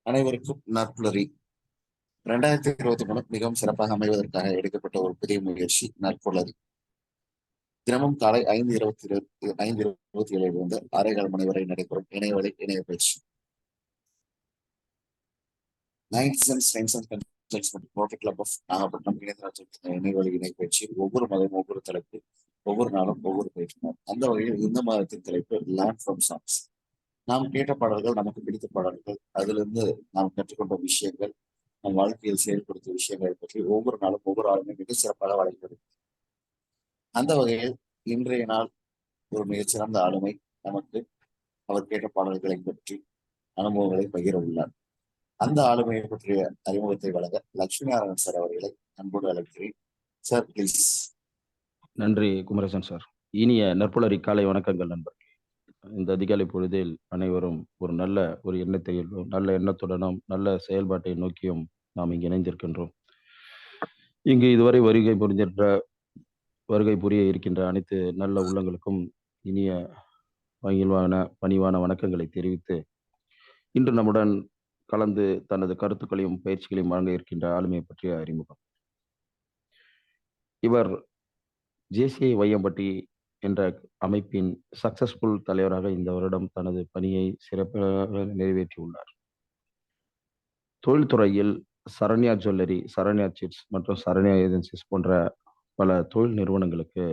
அனைவருக்கும் நற்புலரி. 2023 மிகவும் சிறப்பாக அமைவதற்காக எடுக்கப்பட்ட ஒரு புதிய முயற்சி நற்புலரி. தினமும் காலை 5:27 6:15 மணி வரை நடைபெறும் இணையவழி இணைய பயிற்சி. கிளப் ஆஃப் நாகப்பட்டினம் இணையதள இணையவழி இணை பயிற்சி. ஒவ்வொரு மதமும் ஒவ்வொரு தலைப்பு, ஒவ்வொரு நாளும் ஒவ்வொரு பயிற்சினர். அந்த வகையில் இந்த மாதத்தின் தலைப்பு லேர்ன் ஃப்ரம் சாங்ஸ். நாம் கேட்ட பாடல்கள், நமக்கு பிடித்த பாடல்கள், அதிலிருந்து நாம் கற்றுக்கொண்ட விஷயங்கள், நம் வாழ்க்கையில் செயல்படுத்த விஷயங்களை பற்றி ஒவ்வொரு நாளும் ஒவ்வொரு ஆளுமே மிக சிறப்பாக வழங்குகிறது. அந்த வகையில் இன்றைய நாள் ஒரு மிகச்சிறந்த ஆளுமை நமக்கு அவர் கேட்ட பாடல்களை பற்றி அனுபவங்களை பகிர உள்ளார். அந்த ஆளுமையை பற்றிய அறிமுகத்தை வழங்க லட்சுமி நாராயணன் சார் அவர்களை அன்போடு அழைக்கிறேன். Sir please. நன்றி குமரேசன் சார். இனிய நற்புலரி காலை வணக்கங்கள் நண்பர்களே. இந்த அதிகாலை பொழுதில் அனைவரும் ஒரு எண்ணத்தையும் நல்ல எண்ணத்துடனும் நல்ல செயல்பாட்டை நோக்கியும் நாம் இங்கு இணைந்திருக்கின்றோம். இங்கு இதுவரை வருகை புரிய இருக்கின்ற அனைத்து நல்ல உள்ளங்களுக்கும் இனிய பணிவான வணக்கங்களை தெரிவித்து, இன்று நம்முடன் கலந்து தனது கருத்துக்களையும் பயிற்சிகளையும் வழங்க இருக்கின்ற ஆளுமையை பற்றிய அறிமுகம். இவர் ஜேசிஐ வையம்பட்டி என்ற அமைப்பின் சக்சஸ்ஃபுல் தலைவராக இந்த வருடம் தனது பணியை சிறப்பாக நிறைவேற்றியுள்ளார். தொழில்துறையில் சரண்யா ஜுவல்லரி, சரண்யா சிட்ஸ் மற்றும் சரண்யா ஏஜென்சிஸ் போன்ற பல தொழில் நிறுவனங்களுக்கு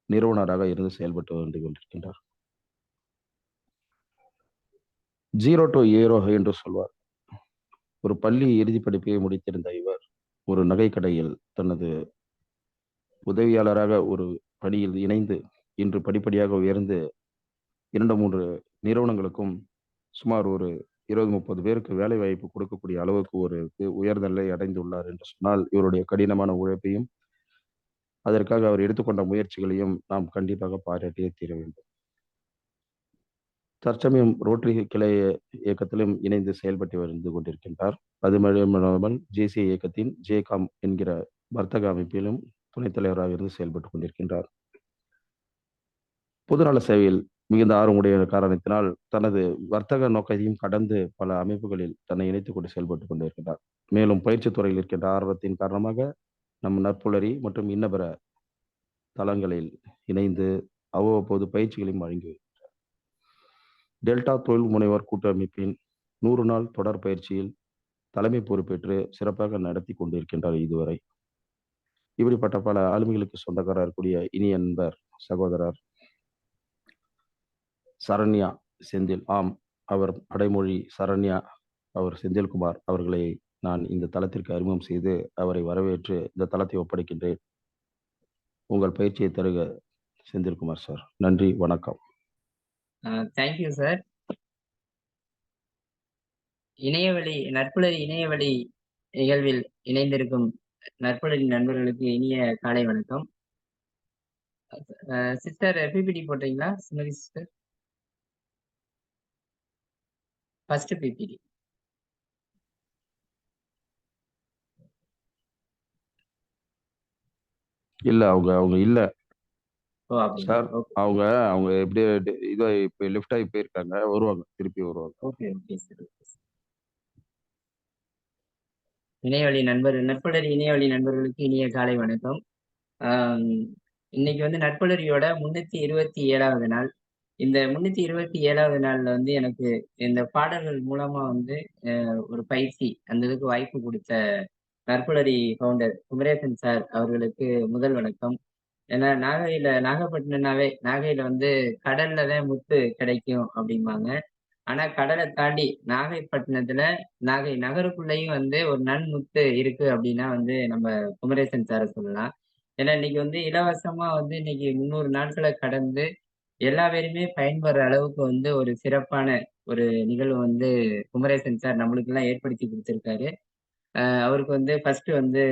நிறுவனராக இருந்து செயல்பட்டு வந்து கொண்டிருக்கின்றார். 0 to ஹீரோ என்று சொல்வார். ஒரு பள்ளி இறுதி படிப்பை முடித்திருந்த இவர் ஒரு நகைக்கடையில் தனது உதவியாளராக ஒரு பணியில் இணைந்து இன்று படிப்படியாக உயர்ந்து 2-3 நிறுவனங்களுக்கும் சுமார் ஒரு 20-30 பேருக்கு வேலை வாய்ப்பு கொடுக்கக்கூடிய அளவுக்கு ஒரு உயர்நிலை அடைந்துள்ளார் என்று சொன்னால், இவருடைய கடினமான உழைப்பையும் அதற்காக அவர் எடுத்துக்கொண்ட முயற்சிகளையும் நாம் கண்டிப்பாக பாராட்டியே தீர வேண்டும். தற்சமயம் ரோட்டரி கிளை இயக்கத்திலும் இணைந்து செயல்பட்டு வந்து கொண்டிருக்கின்றார். அது மட்டுமல்லாமல் ஜேசிஐ இயக்கத்தின் ஜேகாம் என்கிற வர்த்தக அமைப்பிலும் துணைத் தலைவராக இருந்து செயல்பட்டு கொண்டிருக்கின்றார். பொதுநல சேவையில் மிகுந்த ஆர்வமுடைய காரணத்தினால் தனது வர்த்தக நோக்கத்தையும் கடந்து பல அமைப்புகளில் தன்னை இணைத்துக் கொண்டு செயல்பட்டு கொண்டிருக்கின்றார். மேலும் பயிற்சி துறையில் இருக்கின்ற ஆர்வத்தின் காரணமாக நம் நற்புலரி மற்றும் இன்னபிற தளங்களில் இணைந்து அவ்வப்போது பயிற்சிகளையும் வழங்கி வருகின்றார். டெல்டா தொழில் முனைவர் கூட்டமைப்பின் 100 நாள் தொடர் பயிற்சியில் தலைமை பொறுப்பேற்று சிறப்பாக நடத்தி கொண்டிருக்கின்றார் இதுவரை. இப்படிப்பட்ட பல ஆளுமைகளுக்கு சொந்தக்காரர் இருக்கக்கூடிய இனிய நண்பர் சகோதரர் சரண்யா செந்தில், அவர் அடைமொழி சரண்யா, அவர் செந்தில்குமார் அவர்களை நான் இந்த தளத்திற்கு அறிமுகம் செய்து அவரை வரவேற்று இந்த தளத்தை ஒப்படைக்கின்றேன். உங்கள் பயிற்சியை தருக செந்தில்குமார் சார். நன்றி, வணக்கம். Thank you sir. நற்புலரி இணையவழி நிகழ்வில் இணைந்திருக்கும் நற்புலரி நண்பர்களுக்கு இனிய காலை வணக்கம். சிஸ்டர் பிபிடி போட்டீங்களா? Sumathi sister, first PPT. இல்ல அவங்க இல்ல சார். அவங்க எப்படியே இதோ இப்ப லெஃப்ட் ஆகி போயிருக்காங்க, வருவாங்க, திருப்பி வருவாங்க. Okay sir. நற்புலரி இணையவழி நண்பர்களுக்கு இனிய காலை வணக்கம். இன்னைக்கு வந்து நற்புலரியோட 327வது நாள். இந்த 327வது நாள்ல வந்து எனக்கு இந்த பாடல்கள் மூலமா வந்து ஒரு பயிற்சி அந்த இதுக்கு வாய்ப்பு கொடுத்த நற்புலரி ஃபவுண்டர் குமரேசன் சார் அவர்களுக்கு முதல் வணக்கம். ஏன்னா நாகையில வந்து கடல்ல தான் முத்து கிடைக்கும் அப்படிம்பாங்க. ஆனா கடலை தாண்டி நாகைப்பட்டினத்துல நாகை நகருக்குள்ளேயும் வந்து ஒரு நன்முத்து இருக்கு அப்படின்னா வந்து நம்ம குமரேசன் சாரை சொல்லலாம். ஏன்னா இன்னைக்கு வந்து இலவசமா வந்து இன்னைக்கு 300 நாட்களை கடந்து எல்லா பேருமே பயன்படுற அளவுக்கு வந்து ஒரு சிறப்பான ஒரு நிகழ்வு வந்து குமரேசன் சார் நம்மளுக்கு எல்லாம் ஏற்படுத்தி கொடுத்திருக்காரு. அவருக்கு வந்து ஃபர்ஸ்ட் வந்து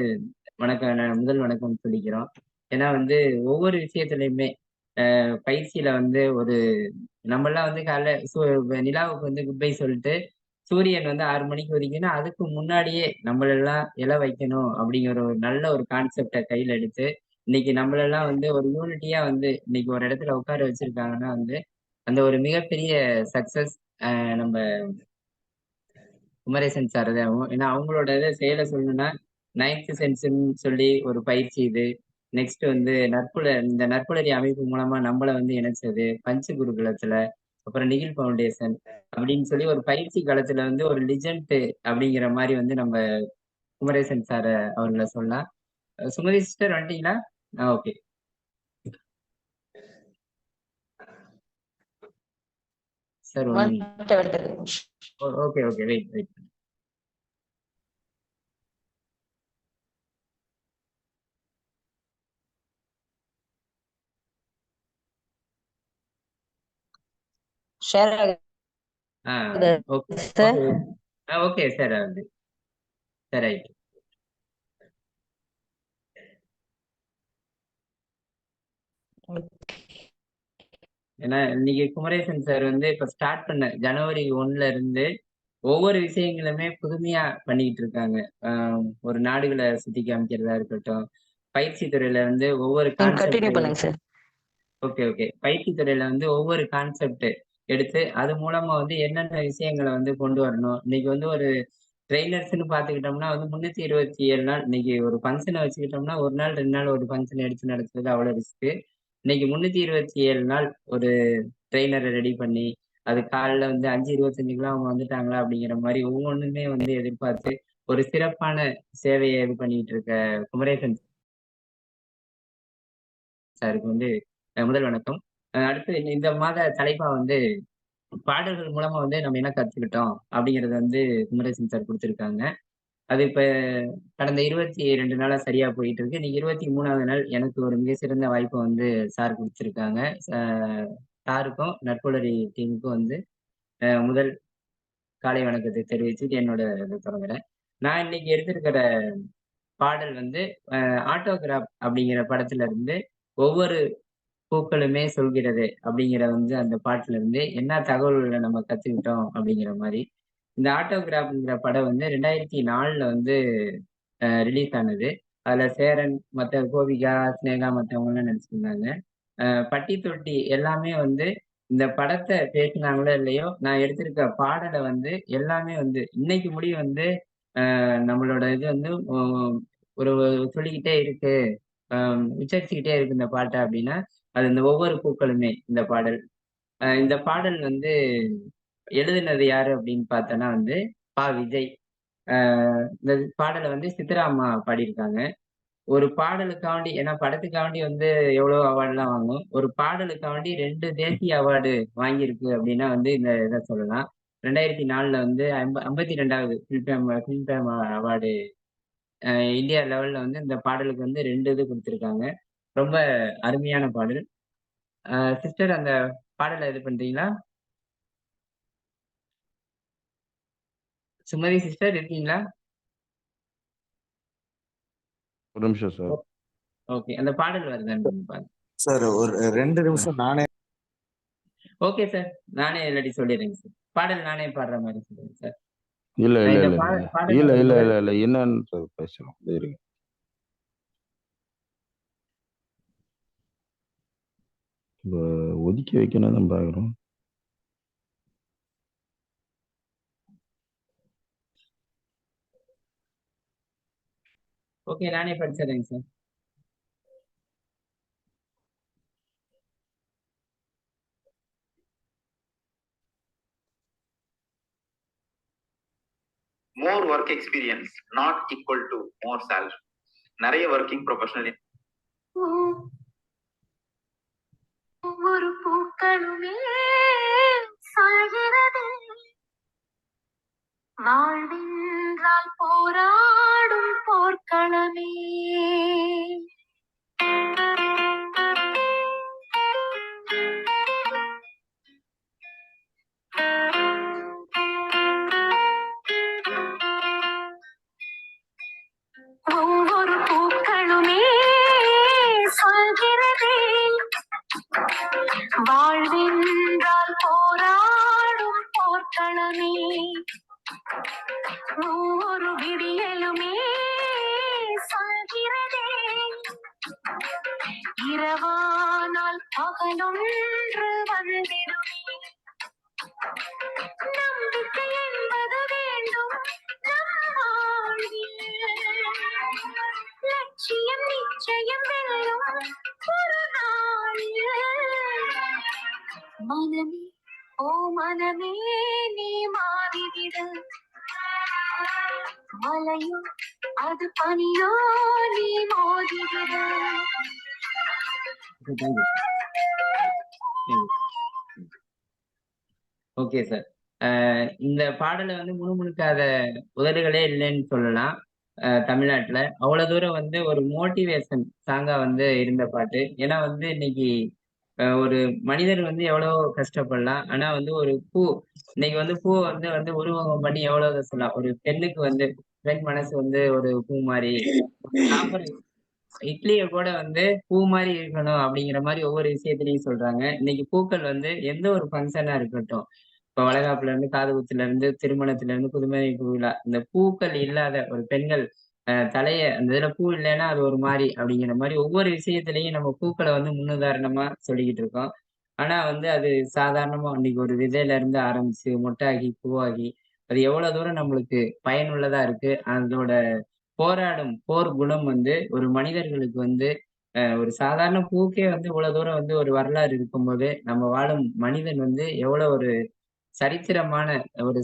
முதல் வணக்கம் சொல்லிக்கிறோம். ஏன்னா வந்து ஒவ்வொரு விஷயத்துலையுமே பயிற்சியில வந்து நம்மளாம் வந்து காலைல நிலாவுக்கு வந்து குட் பை சொல்லிட்டு சூரியன் வந்து 6 மணிக்கு ஒதுக்கினா அதுக்கு முன்னாடியே நம்மளெல்லாம் இலை வைக்கணும் அப்படிங்கிற ஒரு நல்ல ஒரு கான்செப்டை கையில எடுத்து இன்னைக்கு நம்மளெல்லாம் வந்து ஒரு யூனிட்டியா வந்து இன்னைக்கு ஒரு இடத்துல உட்கார வச்சிருக்காங்கன்னா வந்து அந்த ஒரு மிகப்பெரிய சக்சஸ் நம்ம குமரேசன் சார் தான். ஏன்னா அவங்களோட இதை செயலை சொல்லணும்னா 9th சென்ஸ்ன்னு சொல்லி ஒரு பயிற்சி இது. நெக்ஸ்ட் வந்து இந்த நற்புலரி அமைப்பு மூலமா நம்மளை வந்து இணைச்சது பஞ்ச குருகுலத்துல, அப்புறம் நிகில் ஃபவுண்டேஷன் அப்படின்னு சொல்லி ஒரு பயிற்சி காலத்துல வந்து ஒரு லிஜெண்ட் அப்படிங்கிற மாதிரி வந்து நம்ம குமரேசன் சார அவர்களை சொல்லலாம். சுமதி சிஸ்டர் வந்துட்டீங்களா? Okay sir. Okay okay wait. Okay sir. அது சார் ரைட். ஏன்னா இன்னைக்கு குமரேசன் சார் வந்து இப்ப ஸ்டார்ட் பண்ண ஜனவரி 1ல இருந்து ஒவ்வொரு விஷயங்களுமே புதுமையா பண்ணிக்கிட்டு இருக்காங்க. ஒரு நாடுகளை சுத்தி காமிக்கிறதா இருக்கட்டும், பயிற்சி துறையில வந்து ஒவ்வொரு கான்செப்ட். ஓகே பயிற்சி துறையில வந்து ஒவ்வொரு கான்செப்ட் எடுத்து அது மூலமா வந்து என்னென்ன விஷயங்களை வந்து கொண்டு வரணும். இன்னைக்கு வந்து ஒரு ட்ரெயினர்ஸ்ன்னு பாத்துக்கிட்டோம்னா வந்து 327 நாள் இன்னைக்கு ஒரு ஃபங்க்ஷனை வச்சுக்கிட்டோம்னா 1 நாள் 2 நாள் ஒரு ஃபங்க்ஷன் எடுத்து நடத்துறது அவ்வளவு ரிஸ்க். இன்னைக்கு 327 நாள் ஒரு ட்ரெயினரை ரெடி பண்ணி அது காலைல வந்து 5:25க்குலாம் அவங்க வந்துட்டாங்களா அப்படிங்கிற மாதிரி ஒவ்வொன்றுமே வந்து எதிர்பார்த்து ஒரு சிறப்பான சேவையை இது பண்ணிட்டு இருக்க குமரேசன் சாருக்கு வந்து முதல் வணக்கம். அடுத்து இந்த மாத தலைப்பா வந்து பாடல்கள் மூலமா வந்து நம்ம என்ன கத்துக்கிட்டோம் அப்படிங்கறத வந்து குமரேசன் சார் கொடுத்திருக்காங்க. அது இப்ப கடந்த 22 நாளா சரியா போயிட்டு இருக்கு. இன்னைக்கு 23வது நாள் எனக்கு ஒரு மிக சிறந்த வாய்ப்பை வந்து சார் கொடுத்திருக்காங்க. சாருக்கும் நட்புலரி டீமுக்கும் வந்து முதல் காலை வணக்கத்தை தெரிவிச்சுட்டு என்னோட இதை தொடங்குறேன். நான் இன்னைக்கு எடுத்திருக்கிற பாடல் வந்து ஆட்டோகிராப் அப்படிங்கிற படத்துல இருந்து ஒவ்வொரு பூக்களுமே சொல்கிறது அப்படிங்கிற வந்து அந்த பாட்டுல இருந்து என்ன தகவல்களை நம்ம கத்துக்கிட்டோம் அப்படிங்கிற மாதிரி. இந்த ஆட்டோகிராஃப்ங்கிற படம் வந்து 2004ல வந்து ரிலீஸ் ஆனது. அதுல சேரன், மத்த கோபிகா, ஸ்னேகா மத்தவங்க எல்லாம் நடிச்சிருந்தாங்க. பட்டி தொட்டி எல்லாமே வந்து இந்த படத்தை பேசினாங்களோ இல்லையோ, நான் எடுத்திருக்க பாடலை வந்து எல்லாமே வந்து இன்னைக்கு முடிய வந்து நம்மளோட இது வந்து ஒரு சொல்லிக்கிட்டே இருக்கு, உச்சரிச்சுக்கிட்டே இருக்கு இந்த பாட்டை அப்படின்னா அது இந்த ஒவ்வொரு பூக்களுமே இந்த பாடல். இந்த பாடல் வந்து எழுதினது யாரு அப்படின்னு பார்த்தோன்னா வந்து விஜய். இந்த பாடலை வந்து சித்ரா அம்மா பாடியிருக்காங்க. ஒரு பாடலுக்காண்டி, ஏன்னா படத்துக்காண்டி வந்து எவ்வளவு அவார்டுலாம் வாங்கும். ஒரு பாடலுக்காண்டி 2 தேசிய அவார்டு வாங்கியிருக்கு அப்படின்னா வந்து இந்த இதை சொல்லலாம். 2004ல வந்து 52வது ஃபிலிம் அவார்டு இந்தியா லெவல்ல வந்து இந்த பாடலுக்கு வந்து 2 இது கொடுத்துருக்காங்க. ரொம்ப அருமையான பாடல். சிஸ்டர் அந்த பாடலை இது பண்றீங்களா? சுமதி சிஸ்டர் இருக்கீங்களா? ஒரு நிமிஷம் சார். ஓகே அந்த பாடல் வருதான்னு பாருங்க சார். ஒரு 2 நிமிஷம் நானே. ஓகே சார், நானே இல்லாட்டி சொல்லிடுறேங்க சார். பாடல் நானே பாடுற மாதிரி சொல்லுங்க சார். இல்ல இல்ல இந்த இல்ல பாடல் இல்ல இல்ல இல்ல இல்ல என்னன்னு பேசலாம். இருங்க. ஒதுக்கி வைக்கணும் தான் பாக்குறோம். ஓகே நானே படிச்சிடுறேங்க sir. More work experience not equal to more salary. நிறைய working professional. ஒவ்வொரு பூக்களுமே சொல்கிறது வாழ்வென்றால் போராடும் போர்க்களமே. ஒவ்வொரு பூக்களுமே சொல்கிறதே வாழ்வென்றால் போராடும் போர்க்களமே. ஒவ்வொரு விடியலுமே சொல்கிறதே இரவானால் பகலொன்று வந்திடுமே. மனமே ஓ மனமே நீ மாறிவிடு, மலையோ அது பனியோ நீ மோதிவிடு. Okay sir. இந்த பாடலை வந்து முணுமுணுக்காத உதடுகளே இல்லைன்னு சொல்லலாம். தமிழ்நாட்டுல அவ்வளவு தூரம் வந்து ஒரு மோட்டிவேஷன் சாங்கா வந்து இருந்த பாட்டு. ஏன்னா வந்து இன்னைக்கு ஒரு மனிதர் வந்து எவ்வளவு கஷ்டப்படலாம். ஆனா வந்து ஒரு பூ, இன்னைக்கு வந்து பூ வந்து வந்து உருவகம் பண்ணி எவ்வளவு சொல்லலாம். ஒரு பெண்ணுக்கு வந்து பெண் மனசு வந்து ஒரு பூ மாதிரி சாப்பிடுற இட்லியை கூட வந்து பூ மாதிரி இருக்கணும் அப்படிங்கிற மாதிரி ஒவ்வொரு விஷயத்திலையும் சொல்றாங்க. இன்னைக்கு பூக்கள் வந்து எந்த ஒரு ஃபங்க்ஷனா இருக்கட்டும், இப்ப வளைகாப்புல இருந்து காது குத்துல இருந்து திருமணத்துல இருந்து புதுமண விழா, இந்த பூக்கள் இல்லாத ஒரு பெண்கள் தலைய அந்த இதுல பூ இல்லைன்னா அது ஒரு மாதிரி அப்படிங்கிற மாதிரி ஒவ்வொரு விஷயத்திலையும் நம்ம பூக்களை வந்து முன்னுதாரணமா சொல்லிக்கிட்டு இருக்கோம். ஆனா வந்து அது சாதாரணமா இன்னைக்கு ஒரு விதையில இருந்து ஆரம்பிச்சு மொட்டாகி பூவாகி அது எவ்வளவு தூரம் நம்மளுக்கு பயனுள்ளதா இருக்கு. அதோட போராடும் போர் குணம் வந்து ஒரு மனிதர்களுக்கு வந்து ஒரு சாதாரண பூக்கே வந்து இவ்வளவு தூரம் வந்து ஒரு வரலாறு இருக்கும்போது நம்ம வாழும் மனிதன் வந்து எவ்வளவு ஒரு சரித்திரமான ஒரு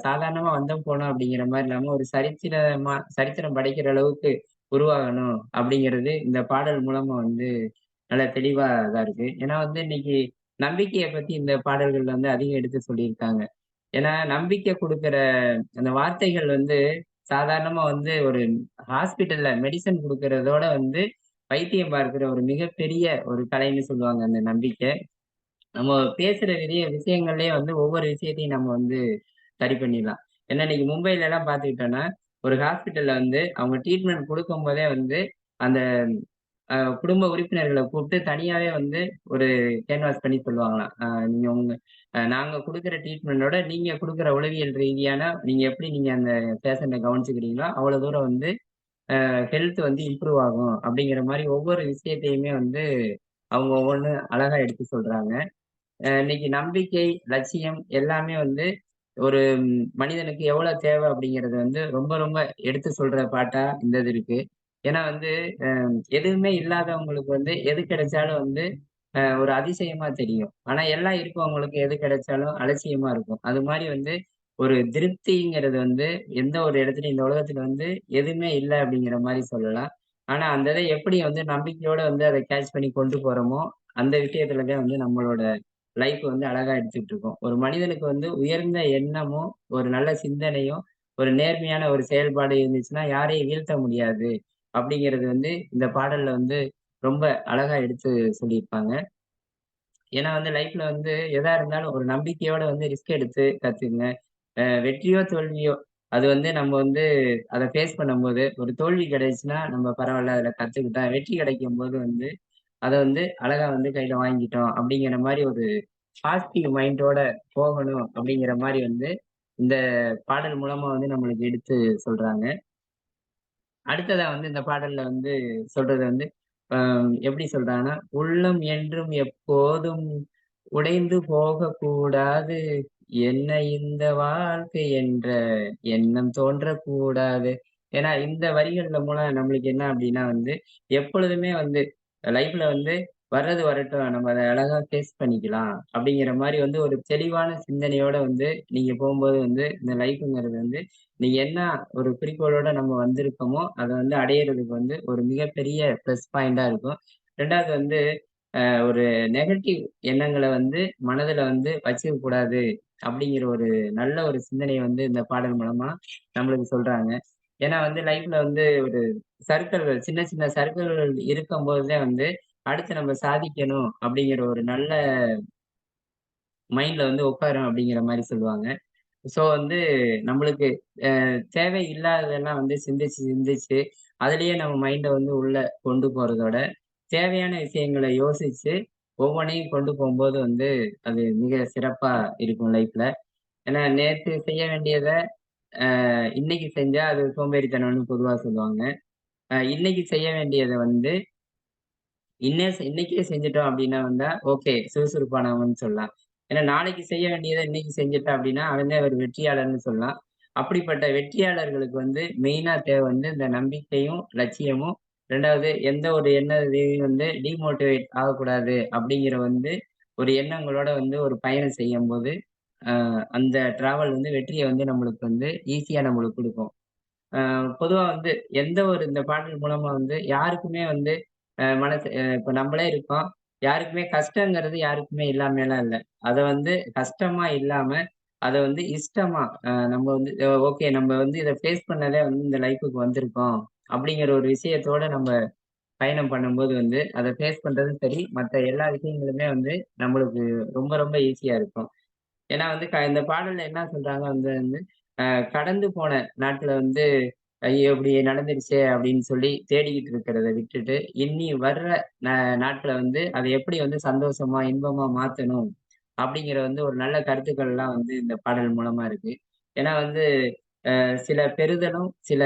சாதாரணமா வந்தோம் போனோம் அப்படிங்கிற மாதிரி இல்லாம ஒரு சரித்திரம் படைக்கிற அளவுக்கு உருவாகணும் அப்படிங்கிறது இந்த பாடல் மூலமா வந்து நல்ல தெளிவா தான் இருக்கு. ஏன்னா வந்து இன்னைக்கு நம்பிக்கையை பத்தி இந்த பாடல்கள்ல வந்து அதிகம் எடுத்து சொல்லியிருக்காங்க. ஏன்னா நம்பிக்கை கொடுக்கிற அந்த வார்த்தைகள் வந்து சாதாரணமா வந்து ஒரு ஹாஸ்பிட்டல்ல மெடிசன் குடுக்கறதோட வந்து வைத்தியம் பார்க்கிற ஒரு மிகப்பெரிய ஒரு கலைன்னு சொல்லுவாங்க அந்த நம்பிக்கை. நம்ம பேசுற விஷயங்கள்லயே வந்து ஒவ்வொரு விஷயத்தையும் நம்ம வந்து சரி பண்ணிடலாம். ஏன்னா இன்னைக்கு மும்பைல எல்லாம் பாத்துக்கிட்டோம்னா, ஒரு ஹாஸ்பிட்டல்ல வந்து அவங்க ட்ரீட்மெண்ட் குடுக்கும்போதே வந்து அந்த குடும்ப உறுப்பினர்கள கூப்பிட்டு தனியாவே வந்து ஒரு கேன்வாஸ் பண்ணி சொல்லுவாங்களாம். நீங்க உங்க நாங்க குடுக்குற ட்ரீட்மெண்டோட நீங்க குடுக்குற உளவியல் ரீதியான நீங்க அந்த பேஷண்ட்ட கவனிச்சுக்கிறீங்களோ, அவ்வளவு தூரம் வந்து ஹெல்த் வந்து இம்ப்ரூவ் ஆகும் அப்படிங்கிற மாரி ஒவ்வொரு விஷயத்தையுமே வந்து அவங்க ஒவ்வொன்னு அழகா எடுத்து சொல்றாங்க. இன்னைக்கு நம்பிக்கை, லட்சியம் எல்லாமே வந்து ஒரு மனிதனுக்கு எவ்வளவு தேவை அப்படிங்கிறது வந்து ரொம்ப ரொம்ப எடுத்து சொல்ற பாட்டா இந்த இது இருக்கு. ஏன்னா வந்து எதுவுமே இல்லாதவங்களுக்கு வந்து எது கிடைச்சாலும் வந்து ஒரு அதிசயமா தெரியும். ஆனா எல்லாம் இருக்கவங்களுக்கு எது கிடைச்சாலும் அலட்சியமா இருக்கும். அது மாரி வந்து ஒரு திருப்திங்கிறது வந்து எந்த ஒரு இடத்துலயும் இந்த உலகத்துல வந்து எதுவுமே இல்ல அப்படிங்கிற மாரி சொல்லலாம். ஆனா அந்த இத எப்படி வந்து நம்பிக்கையோட வந்து அத கேட்ச் பண்ணி கொண்டு போறோமோ, அந்த விஷயத்துல தான் வந்து நம்மளோட லைஃப் வந்து அழகா எடுத்துட்டு இருக்கோம். ஒரு மனிதனுக்கு வந்து உயர்ந்த எண்ணமும், ஒரு நல்ல சிந்தனையும், ஒரு நேர்மையான ஒரு செயல்பாடு இருந்துச்சுன்னா, யாரையும் வீழ்த்த முடியாது. அப்படிங்கிறது வந்து இந்த பாடல்ல வந்து ரொம்ப அழகா எடுத்து சொல்லியிருப்பாங்க. ஏன்னா வந்து லைஃப்ல வந்து எதா இருந்தாலும் ஒரு நம்பிக்கையோட வந்து ரிஸ்க் எடுத்து கத்துக்குங்க. வெற்றியோ, தோல்வியோ அது வந்து நம்ம வந்து அத ஃபேஸ் பண்ணும்போது, ஒரு தோல்வி கிடைச்சுச்சுன்னா, நம்ம பரவால்ல அதுல கத்துக்கிட்டா, வெற்றி கிடைக்கும்போது வந்து அத வந்து அழகா வந்து கையில வாங்கிட்டோம் அப்படிங்கிற மாரி ஒரு பாசிட்டிவ் மைண்டோட போகணும் அப்படிங்கிற மாரி வந்து இந்த பாடல் மூலமா வந்து நம்மளுக்கு எடுத்து சொல்றாங்க. அடுத்ததா வந்து இந்த பாடல்ல வந்து சொல்றது வந்து எப்படி சொல்றாங்கன்னா, "உள்ளம் என்றும் எப்போதும் உடைந்து போகக்கூடாது. என்ன இந்த வாழ்க்கை என்ற எண்ணம் தோன்றக்கூடாது." ஏன்னா இந்த வரிகள்ல மூலம் நம்மளுக்கு என்ன அப்படின்னா வந்து, எப்பொழுதுமே வந்து லைஃப்ல வந்து வர்றது வரட்டும். நம்ம அத அழகா ஃபேஸ் பண்ணிக்கலாம். அப்படிங்கிற மாரி வந்து ஒரு தெளிவான சிந்தனையோட வந்து நீங்க போம்போது வந்து இந்த லைஃப்ங்கிறது வந்து நீங்க என்ன ஒரு குறிக்கோளோட நம்ம வந்திருக்கோமோ, அத வந்து அடையறதுக்கு வந்து ஒரு மிகப்பெரிய பிளஸ் பாயிண்டா இருக்கும். 2வது வந்து ஒரு நெகட்டிவ் எண்ணங்கள வந்து மனதுல வந்து வச்சுக்க கூடாது. அப்படிங்கிற ஒரு நல்ல ஒரு சிந்தனைய வந்து இந்த பாடல் மூலமா நம்மளுக்கு சொல்றாங்க. ஏன்னா வந்து லைஃப்ல வந்து ஒரு சர்க்கிள்கள் சின்ன சின்ன சர்க்கிள்கள் இருக்கும்போது தான் வந்து, அடுத்து நம்ம சாதிக்கணும் அப்படிங்கிற ஒரு நல்ல மைண்ட்ல வந்து உட்காரும் அப்படிங்கிற மாரி சொல்லுவாங்க. ஸோ வந்து நம்மளுக்கு தேவை இல்லாததெல்லாம் வந்து சிந்திச்சு, சிந்திச்சு அதிலேயே நம்ம மைண்ட வந்து உள்ள கொண்டு போறதோட, தேவையான விஷயங்கள யோசிச்சு ஒவ்வொன்னையும் கொண்டு போம்போது வந்து, அது மிக சிறப்பா இருக்கும் லைஃப்ல. ஏன்னா நேத்து செய்ய வேண்டியத இன்னைக்கு செஞ்சா அது சோம்பேறித்தனம்னு பொதுவா சொல்லுவாங்க. இன்னைக்கு செய்ய வேண்டியத வந்து இன்னைக்கே செஞ்சுட்டோம் அப்படின்னா வந்தா, ஓகே சுறுசுறுப்பானவங்கன்னு சொல்லலாம். ஏன்னா நாளைக்கு செய்ய வேண்டியத இன்னைக்கு செஞ்சுட்டா அப்படின்னா, அவன் தான் ஒரு வெற்றியாளர்ன்னு சொல்லலாம். அப்படிப்பட்ட வெற்றியாளர்களுக்கு வந்து மெயினா தேவை வந்து இந்த நம்பிக்கையும், லட்சியமும். 2வது எந்த ஒரு எண்ண இதையும் வந்து டிமோட்டிவேட் ஆகக்கூடாது அப்படிங்கிற வந்து ஒரு எண்ணங்களோட வந்து ஒரு பயணம் செய்யும்போது அந்த டிராவல் வந்து வெற்றியை வந்து நம்மளுக்கு வந்து ஈஸியா நம்மளுக்கு கொடுக்கும். பொதுவா வந்து எந்த ஒரு இந்த பாடல் மூலமா வந்து யாருக்குமே வந்து மனசு இப்ப நம்மளே இருக்கோம். யாருக்குமே கஷ்டங்கிறது யாருக்குமே இல்லாமலாம் இல்ல. அத வந்து கஷ்டமா இல்லாம, அத வந்து இஷ்டமா நம்ம வந்து ஓகே நம்ம வந்து இத ஃபேஸ் பண்ணதே வந்து இந்த லைஃப்க்கு வந்திருக்கோம். அப்படிங்கிற ஒரு விஷயத்தோட நம்ம பயணம் பண்ணும்போது வந்து, அத ஃபேஸ் பண்றதும் சரி, மத்த எல்லா விஷயங்களுமே வந்து நம்மளுக்கு ரொம்ப ரொம்ப ஈஸியா இருக்கும். ஏன்னா வந்து இந்த பாடல்ல என்ன சொல்றாங்க வந்து வந்து, அ கடந்து போன நாட்கள வந்து, "ஐயோ! இப்படி நடந்துருச்சே!" அப்படின்னு சொல்லி தேடிக்கிட்டு இருக்கிறத விட்டுட்டு, இனி வர்ற ந நாட்கள வந்து அத எப்படி வந்து சந்தோஷமா, இன்பமா மாத்தணும், அப்படிங்கிற வந்து ஒரு நல்ல கருத்துக்கள்லாம் வந்து இந்த பாடல் மூலமா இருக்கு. ஏன்னா வந்து சில பெறுதலும், சில